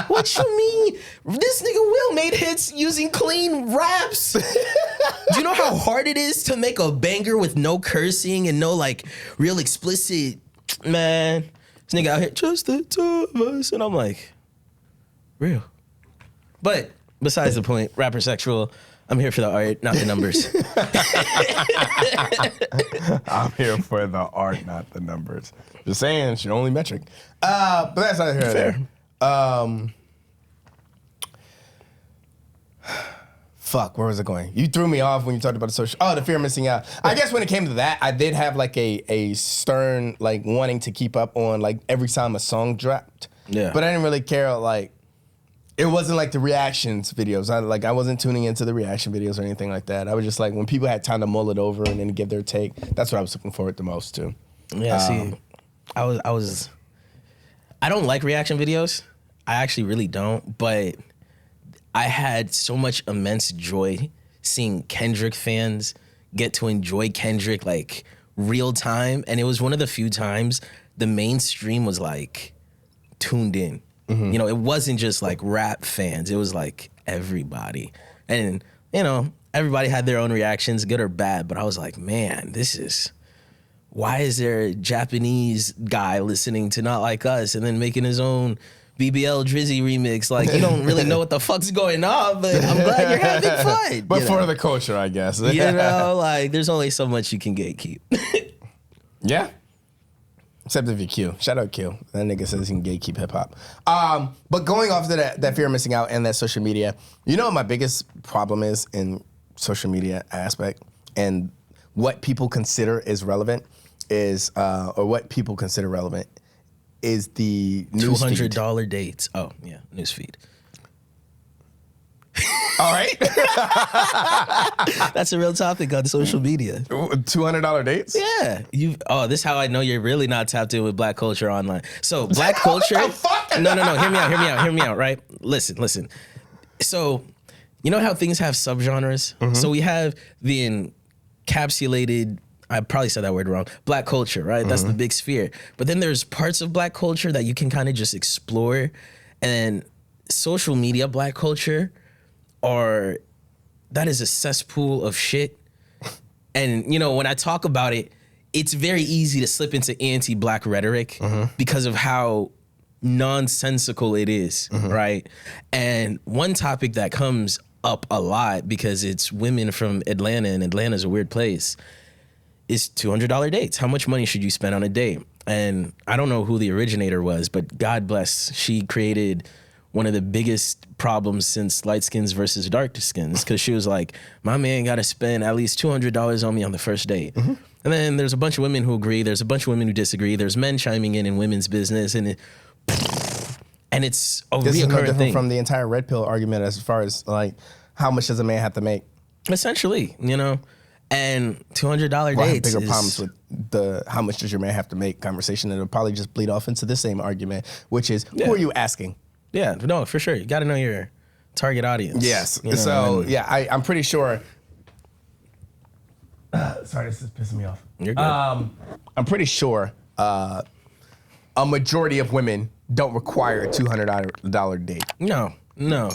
What you mean? This nigga Will made hits using clean raps. Do you know how hard it is to make a banger with no cursing and no like real explicit, man? This nigga out here, just the two of us. And I'm like, real. But besides the point, rapper sexual, I'm here for the art, not the numbers. I'm here for the art, not the numbers. Just saying, it's your only metric. But that's not here or there. Fuck, where was it going? You threw me off when you talked about the social. Oh, the fear of missing out. I guess when it came to that, I did have like a stern like wanting to keep up on like every time a song dropped. Yeah. But I didn't really care like. It wasn't like the reactions videos. I wasn't tuning into the reaction videos or anything like that. I was just like, when people had time to mull it over and then give their take, that's what I was looking forward the most to. Yeah, see, I don't like reaction videos. I actually really don't, but I had so much immense joy seeing Kendrick fans get to enjoy Kendrick like real time. And it was one of the few times the mainstream was like tuned in. Mm-hmm. You know, it wasn't just like rap fans. It was like everybody. And, you know, everybody had their own reactions, good or bad. But I was like, man, why is there a Japanese guy listening to Not Like Us and then making his own BBL Drizzy remix? Like, you don't really know what the fuck's going on, but I'm glad you're having fun. But for the culture, I guess. You know, like, there's only so much you can gatekeep. Yeah. Except if you're Q. Shout out Q. That nigga says he can gatekeep hip hop. But going off to that fear of missing out and that social media, you know what my biggest problem is in social media aspect and what people consider is relevant is, or what people consider relevant is the newsfeed. $200 dates. Oh, yeah, newsfeed. All right. That's a real topic on social media. $200 dates? Yeah. This is how I know you're really not tapped in with black culture online. So black culture. What the fuck? No. Hear me out, right? Listen. So, you know how things have subgenres? Mm-hmm. So we have the encapsulated, I probably said that word wrong, black culture, right? Mm-hmm. That's the big sphere. But then there's parts of black culture that you can kind of just explore. And then social media black culture, that is a cesspool of shit. And, you know, when I talk about it, it's very easy to slip into anti-black rhetoric because of how nonsensical it is, right? And one topic that comes up a lot because it's women from Atlanta, and Atlanta's a weird place, is $200 dates. How much money should you spend on a date? And I don't know who the originator was, but God bless, she created one of the biggest problems since light skins versus dark skins, because she was like, my man got to spend at least $200 on me on the first date. Mm-hmm. And then there's a bunch of women who agree. There's a bunch of women who disagree. There's men chiming in women's business. And And it's a This is no reoccurring different thing. from the entire red pill argument as far as like how much does a man have to make? Essentially, and $200 Well, I have dates bigger is, problems with the how much does your man have to make conversation, and it'll probably just bleed off into the same argument, which is who are you asking? Yeah, no, for sure. You got to know your target audience. Yes. you know, So and I'm pretty sure. Sorry, this is pissing me off. You're good. I'm pretty sure a majority of women don't require a $200 date. No.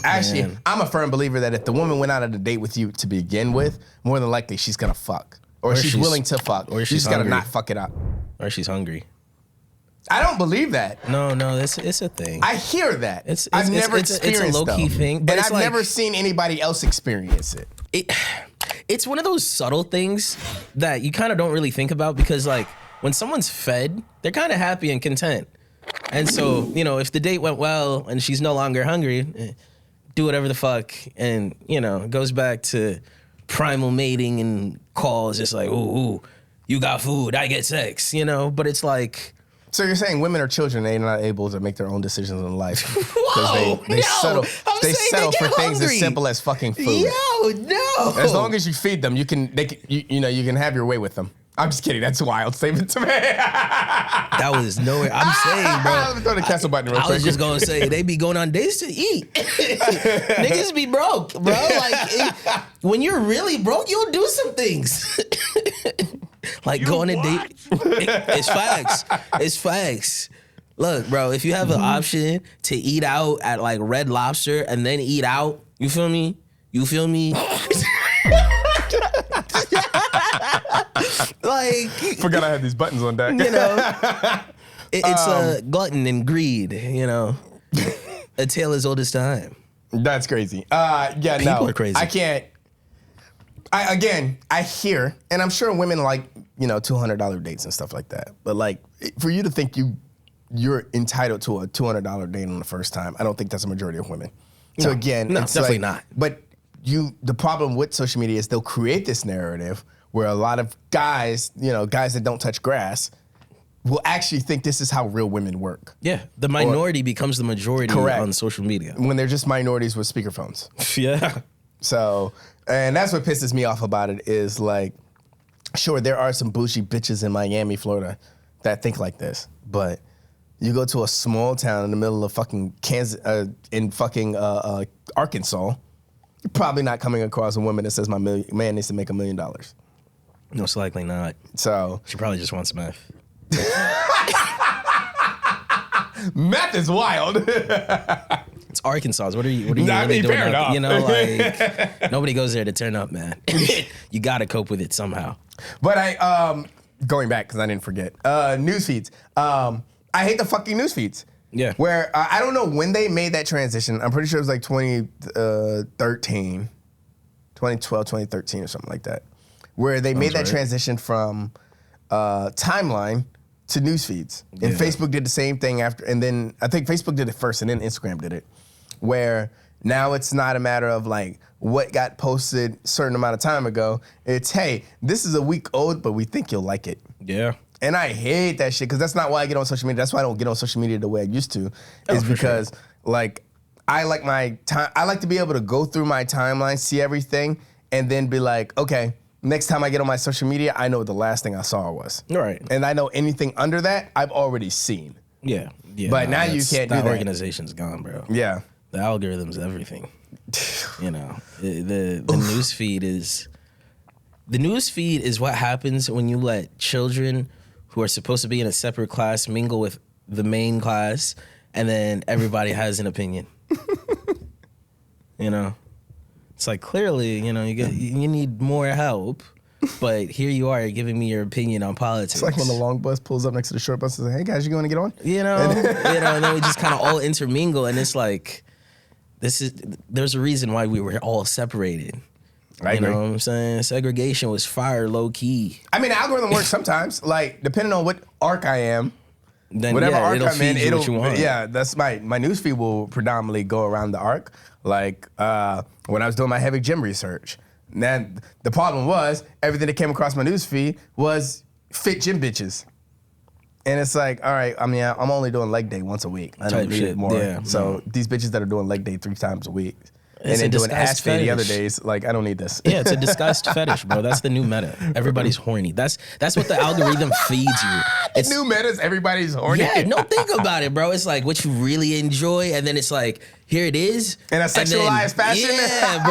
Actually, man. I'm a firm believer that if the woman went out on a date with you to begin with, more than likely she's gonna fuck, or she's willing to fuck, or you she's just gotta hungry. not fuck it up. Or she's hungry. I don't believe that. No, it's a thing. I hear that. I've never it's experienced a low-key though. thing, but and it's I've like- never seen anybody else experience it. It's one of those subtle things that you kind of don't really think about because, like, when someone's fed, they're kind of happy and content. And so, if the date went well and she's no longer hungry, do whatever the fuck. And, it goes back to primal mating and calls, just like, ooh, you got food, I get sex, But it's like... So you're saying women are children, they're not able to make their own decisions in life Whoa, because they settle for things as simple as fucking food. Yo, no. As long as you feed them, you can have your way with them. I'm just kidding. That's wild. Save it to me. That was nowhere. I'm saying, bro. Let me throw the cancel button real I quick. was just gonna say they be going on dates to eat. Niggas be broke, bro. Like when you're really broke, you'll do some things. Like go on a date. It's facts. It's facts. Look, bro, if you have an option to eat out at like Red Lobster and then eat out, you feel me? Like, Forgot I had these buttons on deck. it's glutton and greed, A tale as old as time. That's crazy. Yeah, People no. are crazy. I can't. I hear, and I'm sure women like, $200 dates and stuff like that. But like, for you to think you're entitled to a $200 date on the first time, I don't think that's a majority of women. So again, no, it's definitely like, not. But the problem with social media is they'll create this narrative where a lot of guys, guys that don't touch grass, will actually think this is how real women work. Yeah, the minority becomes the majority Correct. on social media. When they're just minorities with speakerphones. Yeah. So, and that's what pisses me off about it is like, sure, there are some bougie bitches in Miami, Florida that think like this, but you go to a small town in the middle of fucking Kansas, in fucking Arkansas, you're probably not coming across a woman that says my man needs to make $1 million. Most likely not. So She probably just wants meth. meth is wild. It's Arkansas. What are you I really mean, doing fair up? enough. Like nobody goes there to turn up, man. You got to cope with it somehow. But going back because I didn't forget, news feeds. I hate the fucking news feeds. Yeah. Where I don't know when they made that transition. I'm pretty sure it was like 2013, 2012, 2013 or something like that. Where they made that right. transition from timeline to news feeds. And Yeah. Facebook did the same thing after, and then I think Facebook did it first and then Instagram did it. Where now it's not a matter of like what got posted a certain amount of time ago. It's, hey, this is a week old, but we think you'll like it. Yeah. And I hate that shit because that's not why I get on social media. That's why I don't get on social media the way I used to. Is because like I like my time. I like to be able to go through my timeline, see everything, and then be like, okay, next time I get on my social media, I know what the last thing I saw was. Right. And I know anything under that, I've already seen. Yeah. But now you can't do that. Organization's gone, bro. Yeah. The algorithm's everything. The news feed is what happens when you let children who are supposed to be in a separate class mingle with the main class, and then everybody has an opinion. It's like clearly, you need more help, but here you are giving me your opinion on politics. It's like when the long bus pulls up next to the short bus and says, hey guys, you going to get on? And then we just kind of all intermingle, and it's like, there's a reason why we were all separated. I agree. You know what I'm saying? Segregation was fire low key. I mean, the algorithm works sometimes. Like, depending on what arc I am, Then whatever yeah, arc it'll I'm feed in, you what you want. yeah, that's my newsfeed will predominantly go around the arc. Like when I was doing my heavy gym research, then the problem was everything that came across my newsfeed was fit gym bitches. And it's like, all right, I mean, I'm only doing leg day once a week. I don't Type need shit, it more. yeah. So these bitches that are doing leg day 3 times a week and It's then a doing disguised ass day the other fetish. days, like, I don't need this. Yeah, it's a disguised fetish, bro. That's the new meta. Everybody's horny. That's what the algorithm feeds you. It's New metas, everybody's horny. yeah, no, think about it, bro. It's like what you really enjoy, and then it's like, here it is. In a And then- sexualized fashion? Yeah,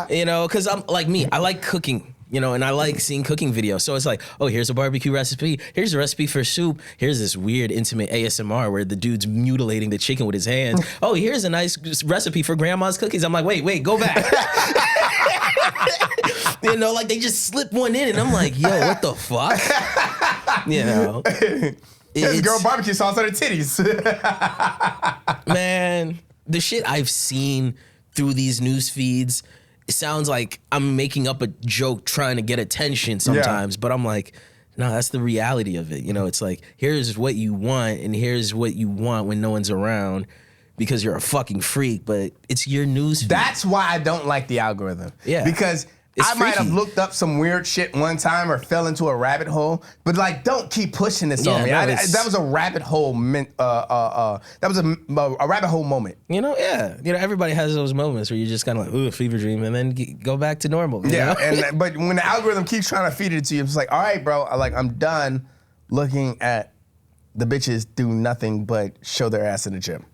bro. You know, because I'm like me, I like cooking. You know, and I like seeing cooking videos. So it's like, oh, here's a barbecue recipe. Here's a recipe for soup. Here's this weird intimate ASMR where the dude's mutilating the chicken with his hands. Oh, here's a nice recipe for grandma's cookies. I'm like, wait, go back. You know, like they just slip one in, and I'm like, yo, what the fuck? You know, This girl barbecue sauce on her titties. man, the shit I've seen through these news feeds, it sounds like I'm making up a joke trying to get attention sometimes, but I'm like, no, that's the reality of it. You know, it's like, here's what you want, and here's what you want when no one's around because you're a fucking freak, but it's your news feed. That's why I don't like the algorithm. Yeah. Because It's I might have freaky. looked up some weird shit one time or fell into a rabbit hole, but like, don't keep pushing this Yeah, on me. no, That was a rabbit hole. That was a rabbit hole moment. You know, yeah. You know, everybody has those moments where you're just kind of like, ooh, fever dream, and then go back to normal. you Yeah, know? but when the algorithm keeps trying to feed it to you, it's like, all right, bro, I'm done looking at the bitches do nothing but show their ass in the gym.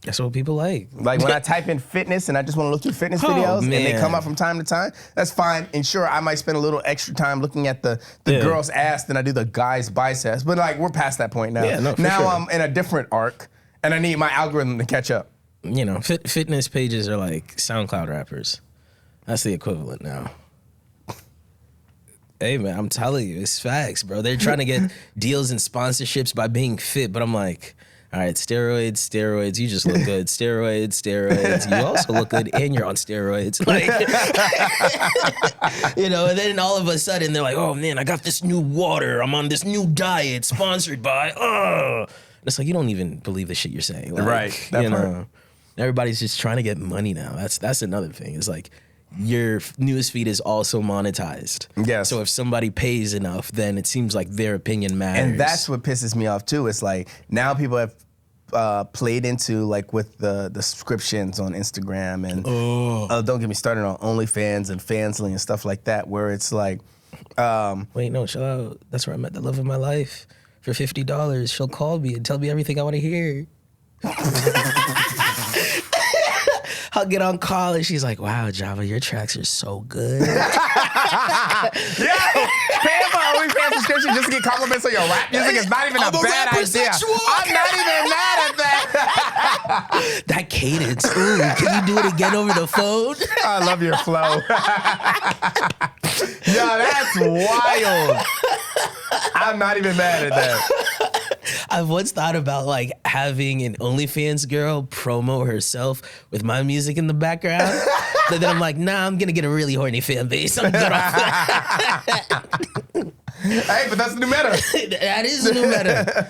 That's what people like. Like when I type in fitness and I just want to look through fitness Oh, videos and they man. come up from time to time, that's fine. And sure, I might spend a little extra time looking at the Yeah. girl's ass than I do the guy's biceps. But like we're past that point now. Yeah, no, for now sure. I'm in a different arc and I need my algorithm to catch up. You know, fitness pages are like SoundCloud rappers. That's the equivalent now. Hey man, I'm telling you, it's facts, bro. They're trying to get deals and sponsorships by being fit, but I'm like, all right, steroids, you just look good. Steroids, you also look good and you're on steroids. Like, you know, and then all of a sudden they're like, oh man, I got this new water. I'm on this new diet sponsored by, It's like, you don't even believe the shit you're saying. Like, Right, that you part. know, everybody's just trying to get money now. That's another thing. It's like, your newsfeed is also monetized. Yes. So if somebody pays enough, then it seems like their opinion matters. And that's what pisses me off too. It's like now people have played into like with the subscriptions on Instagram and don't get me started on OnlyFans and Fansly and stuff like that, where it's like, Wait, no, chill out. That's where I met the love of my life. For $50, she'll call me and tell me everything I want to hear. I'll get on call and she's like, wow, Javah, your tracks are so good. yeah, paying for OnlyFans subscription just to get compliments on your rap music is not even a I'm a bad rapper idea. sexual. I'm not even mad at that. That cadence, ooh, can you do it again over the phone? I love your flow. Yo, that's wild. I'm not even mad at that. I've once thought about like having an OnlyFans girl promo herself with my music in the background. But then I'm like, nah, I'm gonna get a really horny fan base. I'm good off that. Hey, but that's the new meta. That is a new meta.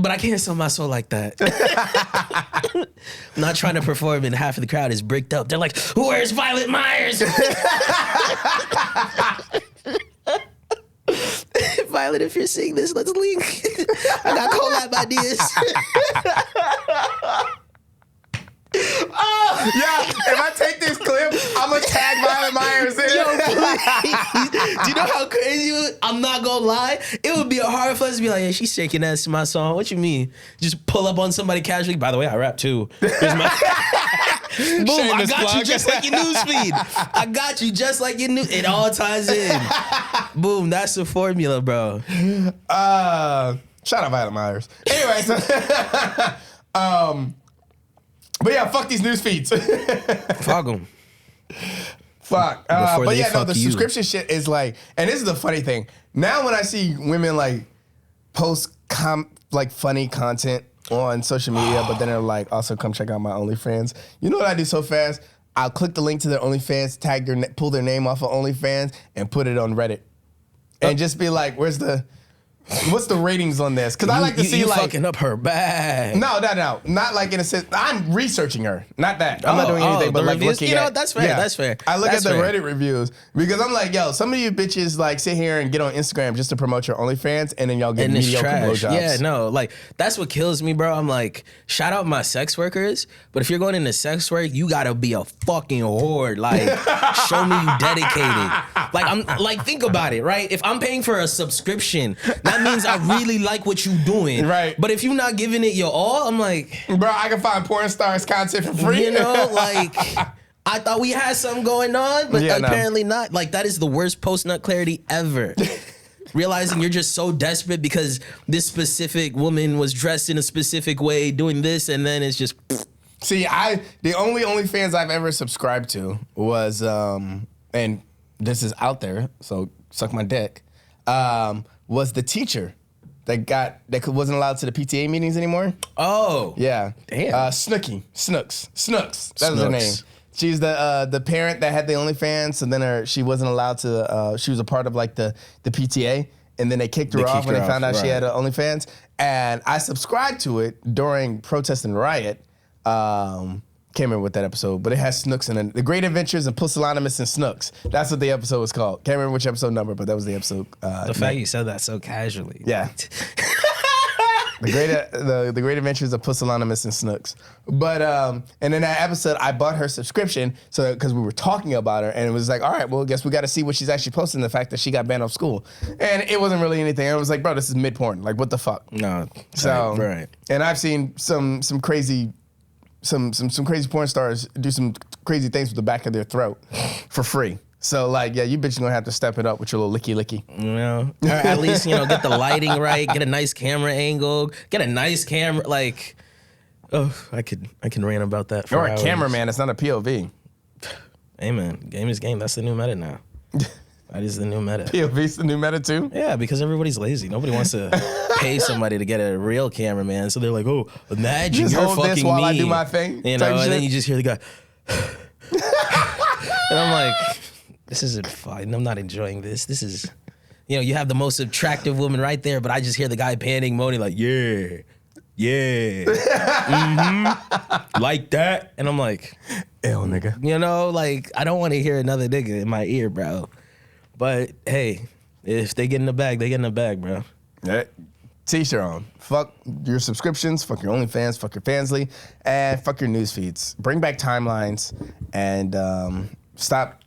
But I can't sell my soul like that. I'm not trying to perform and half of the crowd is bricked up. They're like, where's Violet Myers? Violet, if you're seeing this, let's link. I got collab ideas. Yeah, if I take this clip, I'm gonna tag Violet Myers in Yo, it. please. Do you know how crazy it would? I'm not gonna lie. It would be a hard for us to be like, yeah, she's shaking ass to my song. What you mean? Just pull up on somebody casually. By the way, I rap too. Here's my boom, I Shameless got you plug. just like your newsfeed. I got you just like your news. It all ties in. Boom, that's the formula, bro. Shout out Violet Myers. Anyways, but yeah, fuck these news feeds. Fuck them. Fuck. Before But they yeah, no, fuck the you. subscription shit is like, and this is the funny thing. Now when I see women like post like funny content on social media, but then they're like, also come check out my OnlyFans. You know what I do so fast? I'll click the link to their OnlyFans, tag pull their name off of OnlyFans, and put it on Reddit, and just be like, where's the What's the ratings on this? Because I like to see you like fucking up her bag. No, not like in a sense. I'm researching her, not that. I'm not doing anything but the like reviews? looking You know at. what? That's fair. Yeah. That's fair. I look That's at the fair. Reddit reviews because I'm like, yo, some of you bitches like sit here and get on Instagram just to promote your OnlyFans, and then y'all get And it's mediocre trash. blowjobs. Yeah, no, like that's what kills me, bro. I'm like, shout out my sex workers, but if you're going into sex work, you gotta be a fucking whore. Like, show me you dedicated. Like, I'm like, think about it, right? If I'm paying for a subscription, that means I really like what you doing, Right. But if you're not giving it your all, I'm like, Bro, I can find porn stars content for free. you know, like. I thought we had something going on, but Yeah, no. apparently not. Like, that is the worst post-nut clarity ever. Realizing you're just so desperate because this specific woman was dressed in a specific way, doing this, and then it's just... See, the only OnlyFans I've ever subscribed to was, and this is out there, so suck my dick, was the teacher that wasn't allowed to the PTA meetings anymore. Oh. Yeah. Damn. Snooks. That was her name. Snooks. She's the parent that had the OnlyFans, so then she wasn't allowed to. She was a part of like the PTA, and then they kicked her off when they found out she had an OnlyFans. And I subscribed to it during Protest and Riot. Can't remember what that episode, but it has Snooks in it. The Great Adventures of Pusillanimous and Snooks. That's what the episode was called. Can't remember which episode number, but that was the episode. The fact you said that so casually. Yeah. The Great Adventures of Pusillanimous and Snooks. But and in that episode, I bought her subscription so because we were talking about her, and it was like, all right, well, I guess we got to see what she's actually posting. The fact that she got banned off school, and it wasn't really anything. I was like, bro, this is mid porn. Like, what the fuck? No. So right. And I've seen some crazy crazy porn stars do some crazy things with the back of their throat for free. So like, yeah, you bitches gonna have to step it up with your little licky. You know, or at least, you know, get the lighting right, get a nice camera angle, get a nice camera. Like, oh, I can rant about that for You're a hours. cameraman. It's not a POV. Hey man, game is game. That's the new meta now. That is the new meta. POV's the new meta too. Yeah, because everybody's lazy. Nobody wants to pay somebody to get a real cameraman. So they're like, oh, imagine Just you're hold fucking this while me. I do my thing. You type know, and shit. then you just hear the guy. And I'm like, this isn't fun. I'm not enjoying this. This is, you know, you have the most attractive woman right there, but I just hear the guy panning, moaning like, yeah, like that. And I'm like, Ew, nigga. you know, like, I don't want to hear another nigga in my ear, bro. But hey, if they get in the bag, they get in the bag, bro. Yeah. Teach your own. Fuck your subscriptions, fuck your OnlyFans, fuck your Fansly, and fuck your news feeds. Bring back timelines and stop.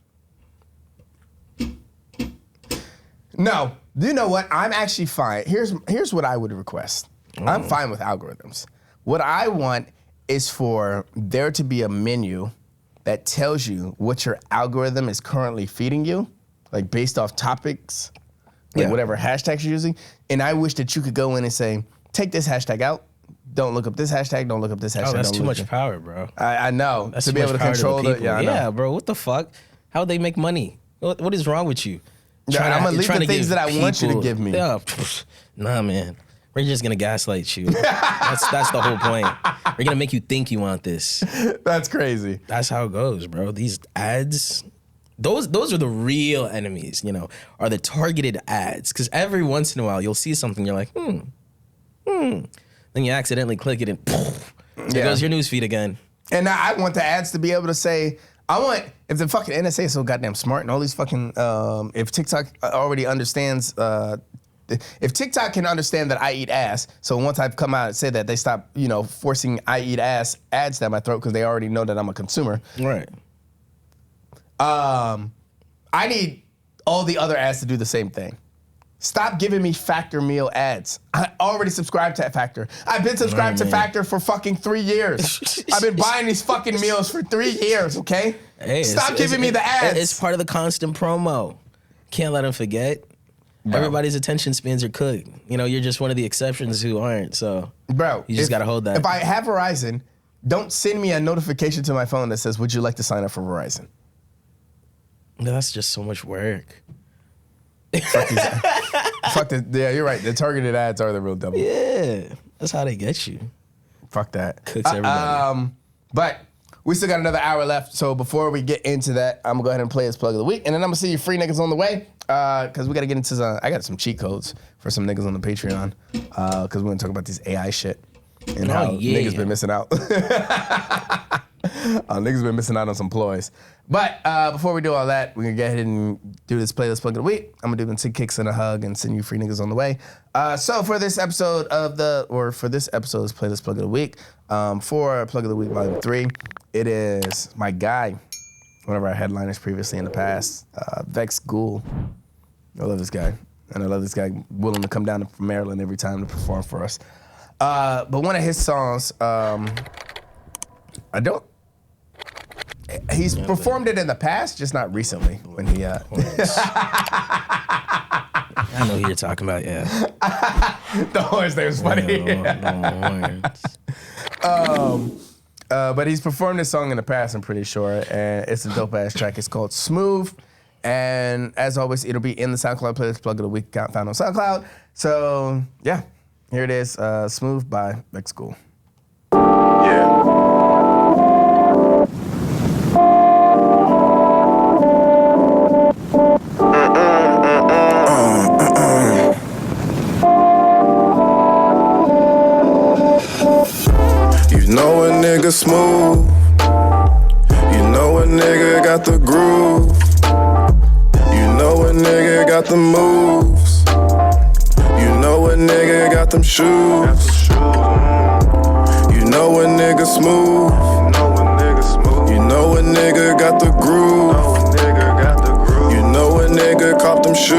No, you know what? I'm actually fine. Here's what I would request. I'm fine with algorithms. What I want is for there to be a menu that tells you what your algorithm is currently feeding you, like based off topics, like Yeah. whatever hashtags you're using. And I wish that you could go in and say, take this hashtag out. Don't look up this hashtag. Don't look up this hashtag. Oh, that's don't too look much up- power, bro. I know. That's to too be much able to power control the the. people. Yeah, I know. Yeah, bro. What the fuck? How would they make money? What is wrong with you? Yeah, I'm gonna leave trying the to things give that I want you to people- give me. Yeah, nah, man. We're just gonna gaslight you. That's the whole point. We're gonna make you think you want this. That's crazy. That's how it goes, bro. These ads, those are the real enemies, you know, are the targeted ads. Because every once in a while, you'll see something, you're like, Then you accidentally click it and there goes your news feed again. And I want the ads to be able to say, I want, if the fucking NSA is so goddamn smart and all these fucking, if TikTok already understands, if TikTok can understand that I eat ass, so once I've come out and said that, they stop, you know, forcing I eat ass ads down my throat because they already know that I'm a consumer. Right. I need all the other ads to do the same thing. Stop giving me Factor meal ads. I already subscribed to Factor. I've been subscribed to Factor for fucking 3 years. I've been buying these fucking meals for 3 years, okay? Hey, Stop giving me the ads. It's part of the constant promo. Can't let them forget. Everybody's attention spans are cooked. You know, you're just one of the exceptions who aren't. So, Bro, you just gotta hold that. If I have Verizon, don't send me a notification to my phone that says, would you like to sign up for Verizon? That's just so much work. Fuck the, yeah, you're right. The targeted ads are the real devil. Yeah, that's how they get you. Fuck that. Cooks everybody. But We still got another hour left. So before we get into that, I'm gonna go ahead and play this plug of the week, and then I'm gonna see you free niggas on the way. Cause we gotta get into some. I got some cheat codes for some niggas on the Patreon. Cause we're gonna talk about this AI shit and how niggas been missing out. Niggas been missing out on some ploys. But before we do all that, we're gonna go ahead and do this playlist plug of the week. I'm gonna do them 2 kicks and a hug and send you free niggas on the way. So for this episode's playlist plug of the week, for plug of the week volume 3, it is my guy, one of our headliners previously in the past, Vex Ghoul. I love this guy. And I love this guy willing to come down from Maryland every time to perform for us. But one of his songs, he's performed it in the past, just not recently when he I know who you're talking about, yeah. the horse thing was funny. But he's performed this song in the past, I'm pretty sure, and it's a dope ass track. It's called Smooth, and as always, it'll be in the SoundCloud playlist plug of the week found on SoundCloud. So yeah, here it is, Smooth by Vex Ghoul. You know a nigga smooth. You know a nigga got the groove. You know a nigga got the moves. You know a nigga got them shoes. You know a nigga smooth. You know a nigga got the groove. You know a nigga cop them shoes.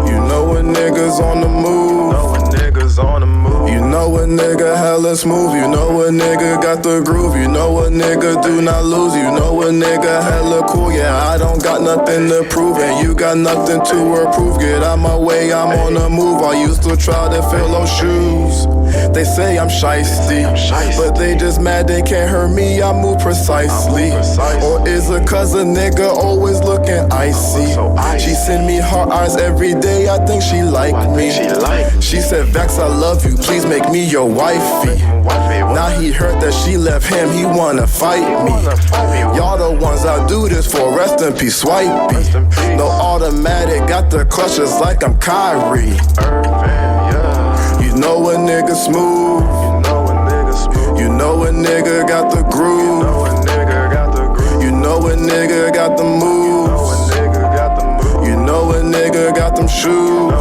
You know a nigga's on the move. You know a nigga hella smooth. You know a nigga got the groove. You know a nigga do not lose. You know a nigga hella cool. Yeah, I don't got nothing to prove, and you got nothing to approve. Get out my way, I'm on the move. I used to try to fill those shoes. They say I'm shiesty, but they just mad they can't hurt me. I move precisely. Or is it cause a nigga always looking icy? She send me her eyes every day. I think she like me. She said, Vex, I love you. Please make me your wifey. Now he heard that she left him. He wanna fight me. Y'all the ones I do this for. Rest in peace, swipey. No automatic, got the clutches like I'm Kyrie. You know a nigga smooth. You know a nigga got the groove. You know a nigga got the moves. You know a nigga got them shoes.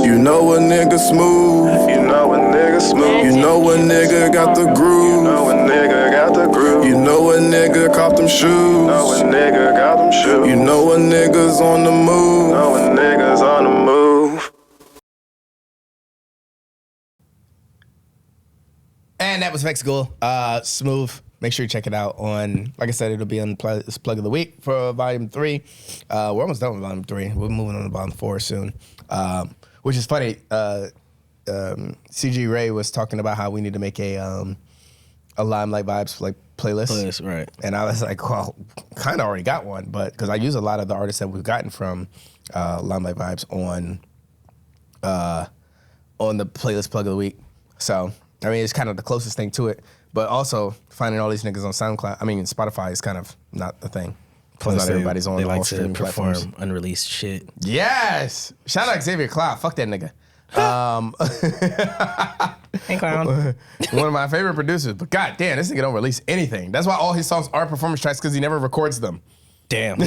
You know a nigga smooth. You know a nigga smooth. You know a nigga got the groove. You know a nigga got the groove. You know a nigga cop them shoes. You know a nigga got them shoes. You know a nigga's on the move. You know a nigga's on the move. And that was Vex Ghoul, Smooth. Make sure you check it out on, like I said, it'll be on this plug of the week for volume 3. We're almost done with volume 3. We're moving on to volume 4 soon. Which is funny. CG Ray was talking about how we need to make a Limelight Vibes like playlist. Right. And I was like, well, kind of already got one, but because I use a lot of the artists that we've gotten from Limelight Vibes on the playlist plug of the week. So I mean, it's kind of the closest thing to it. But also finding all these niggas on SoundCloud, I mean, Spotify is kind of not a thing. Plus, not everybody's on they all like to streaming perform platforms. unreleased shit. Yes. Shout out Xavier Cloud. Fuck that nigga. Hey, clown. One of my favorite producers. But god damn, this nigga don't release anything. That's why all his songs are performance tracks, because he never records them. Damn.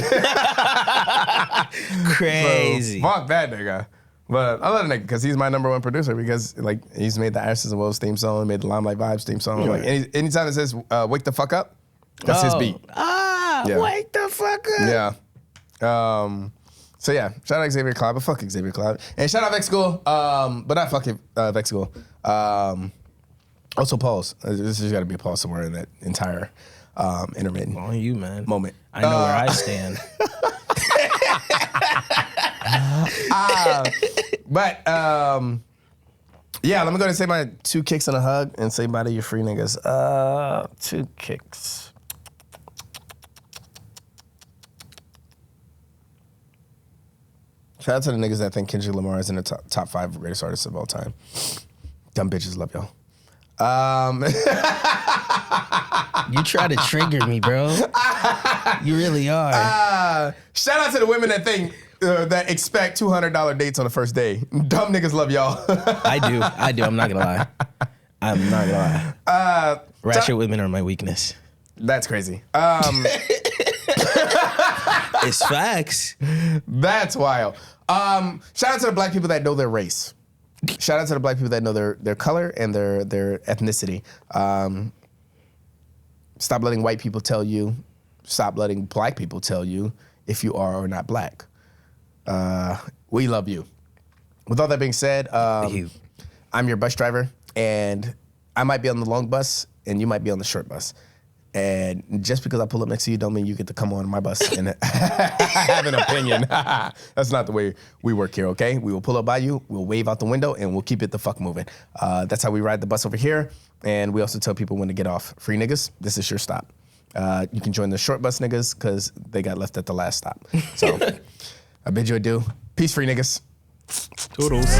Crazy. So, fuck that nigga. But I love that nigga because he's my #1 producer, because like he's made the Ashes and Woes theme song, made the Limelight Vibes theme song. Like anytime it says "Wake the fuck up," that's his beat. Wake the fuck up. Yeah. So yeah, shout out Xavier Cloud, but fuck Xavier Cloud, and shout out Vex Ghoul, but not fuck Vex Ghoul. Also pause. This has got to be a pause somewhere in that entire intermittent On you, man. moment. I know where I stand. But yeah, let me go and say my 2 kicks and a hug and say bye to your free niggas. 2 kicks. Shout out to the niggas that think Kendrick Lamar is in the top 5 greatest artists of all time. Dumb bitches, love y'all. You try to trigger me, bro. You really are. Shout out to the women that think that expect $200 dates on the first day. Dumb niggas love y'all. I do. I'm not gonna lie. Ratchet women are my weakness. That's crazy. It's facts. That's wild. Shout out to the black people that know their race. Shout out to the black people that know their color and their ethnicity. Stop letting white people tell you. Stop letting black people tell you if you are or not black. We love you. With all that being said, I'm your bus driver, and I might be on the long bus, and you might be on the short bus. And just because I pull up next to you don't mean you get to come on my bus and have an opinion. That's not the way we work here, okay? We will pull up by you, we'll wave out the window, and we'll keep it the fuck moving. That's how we ride the bus over here. And we also tell people when to get off. Free niggas, this is your stop. You can join the short bus niggas because they got left at the last stop. So I bid you adieu. Peace, free niggas. Toodles.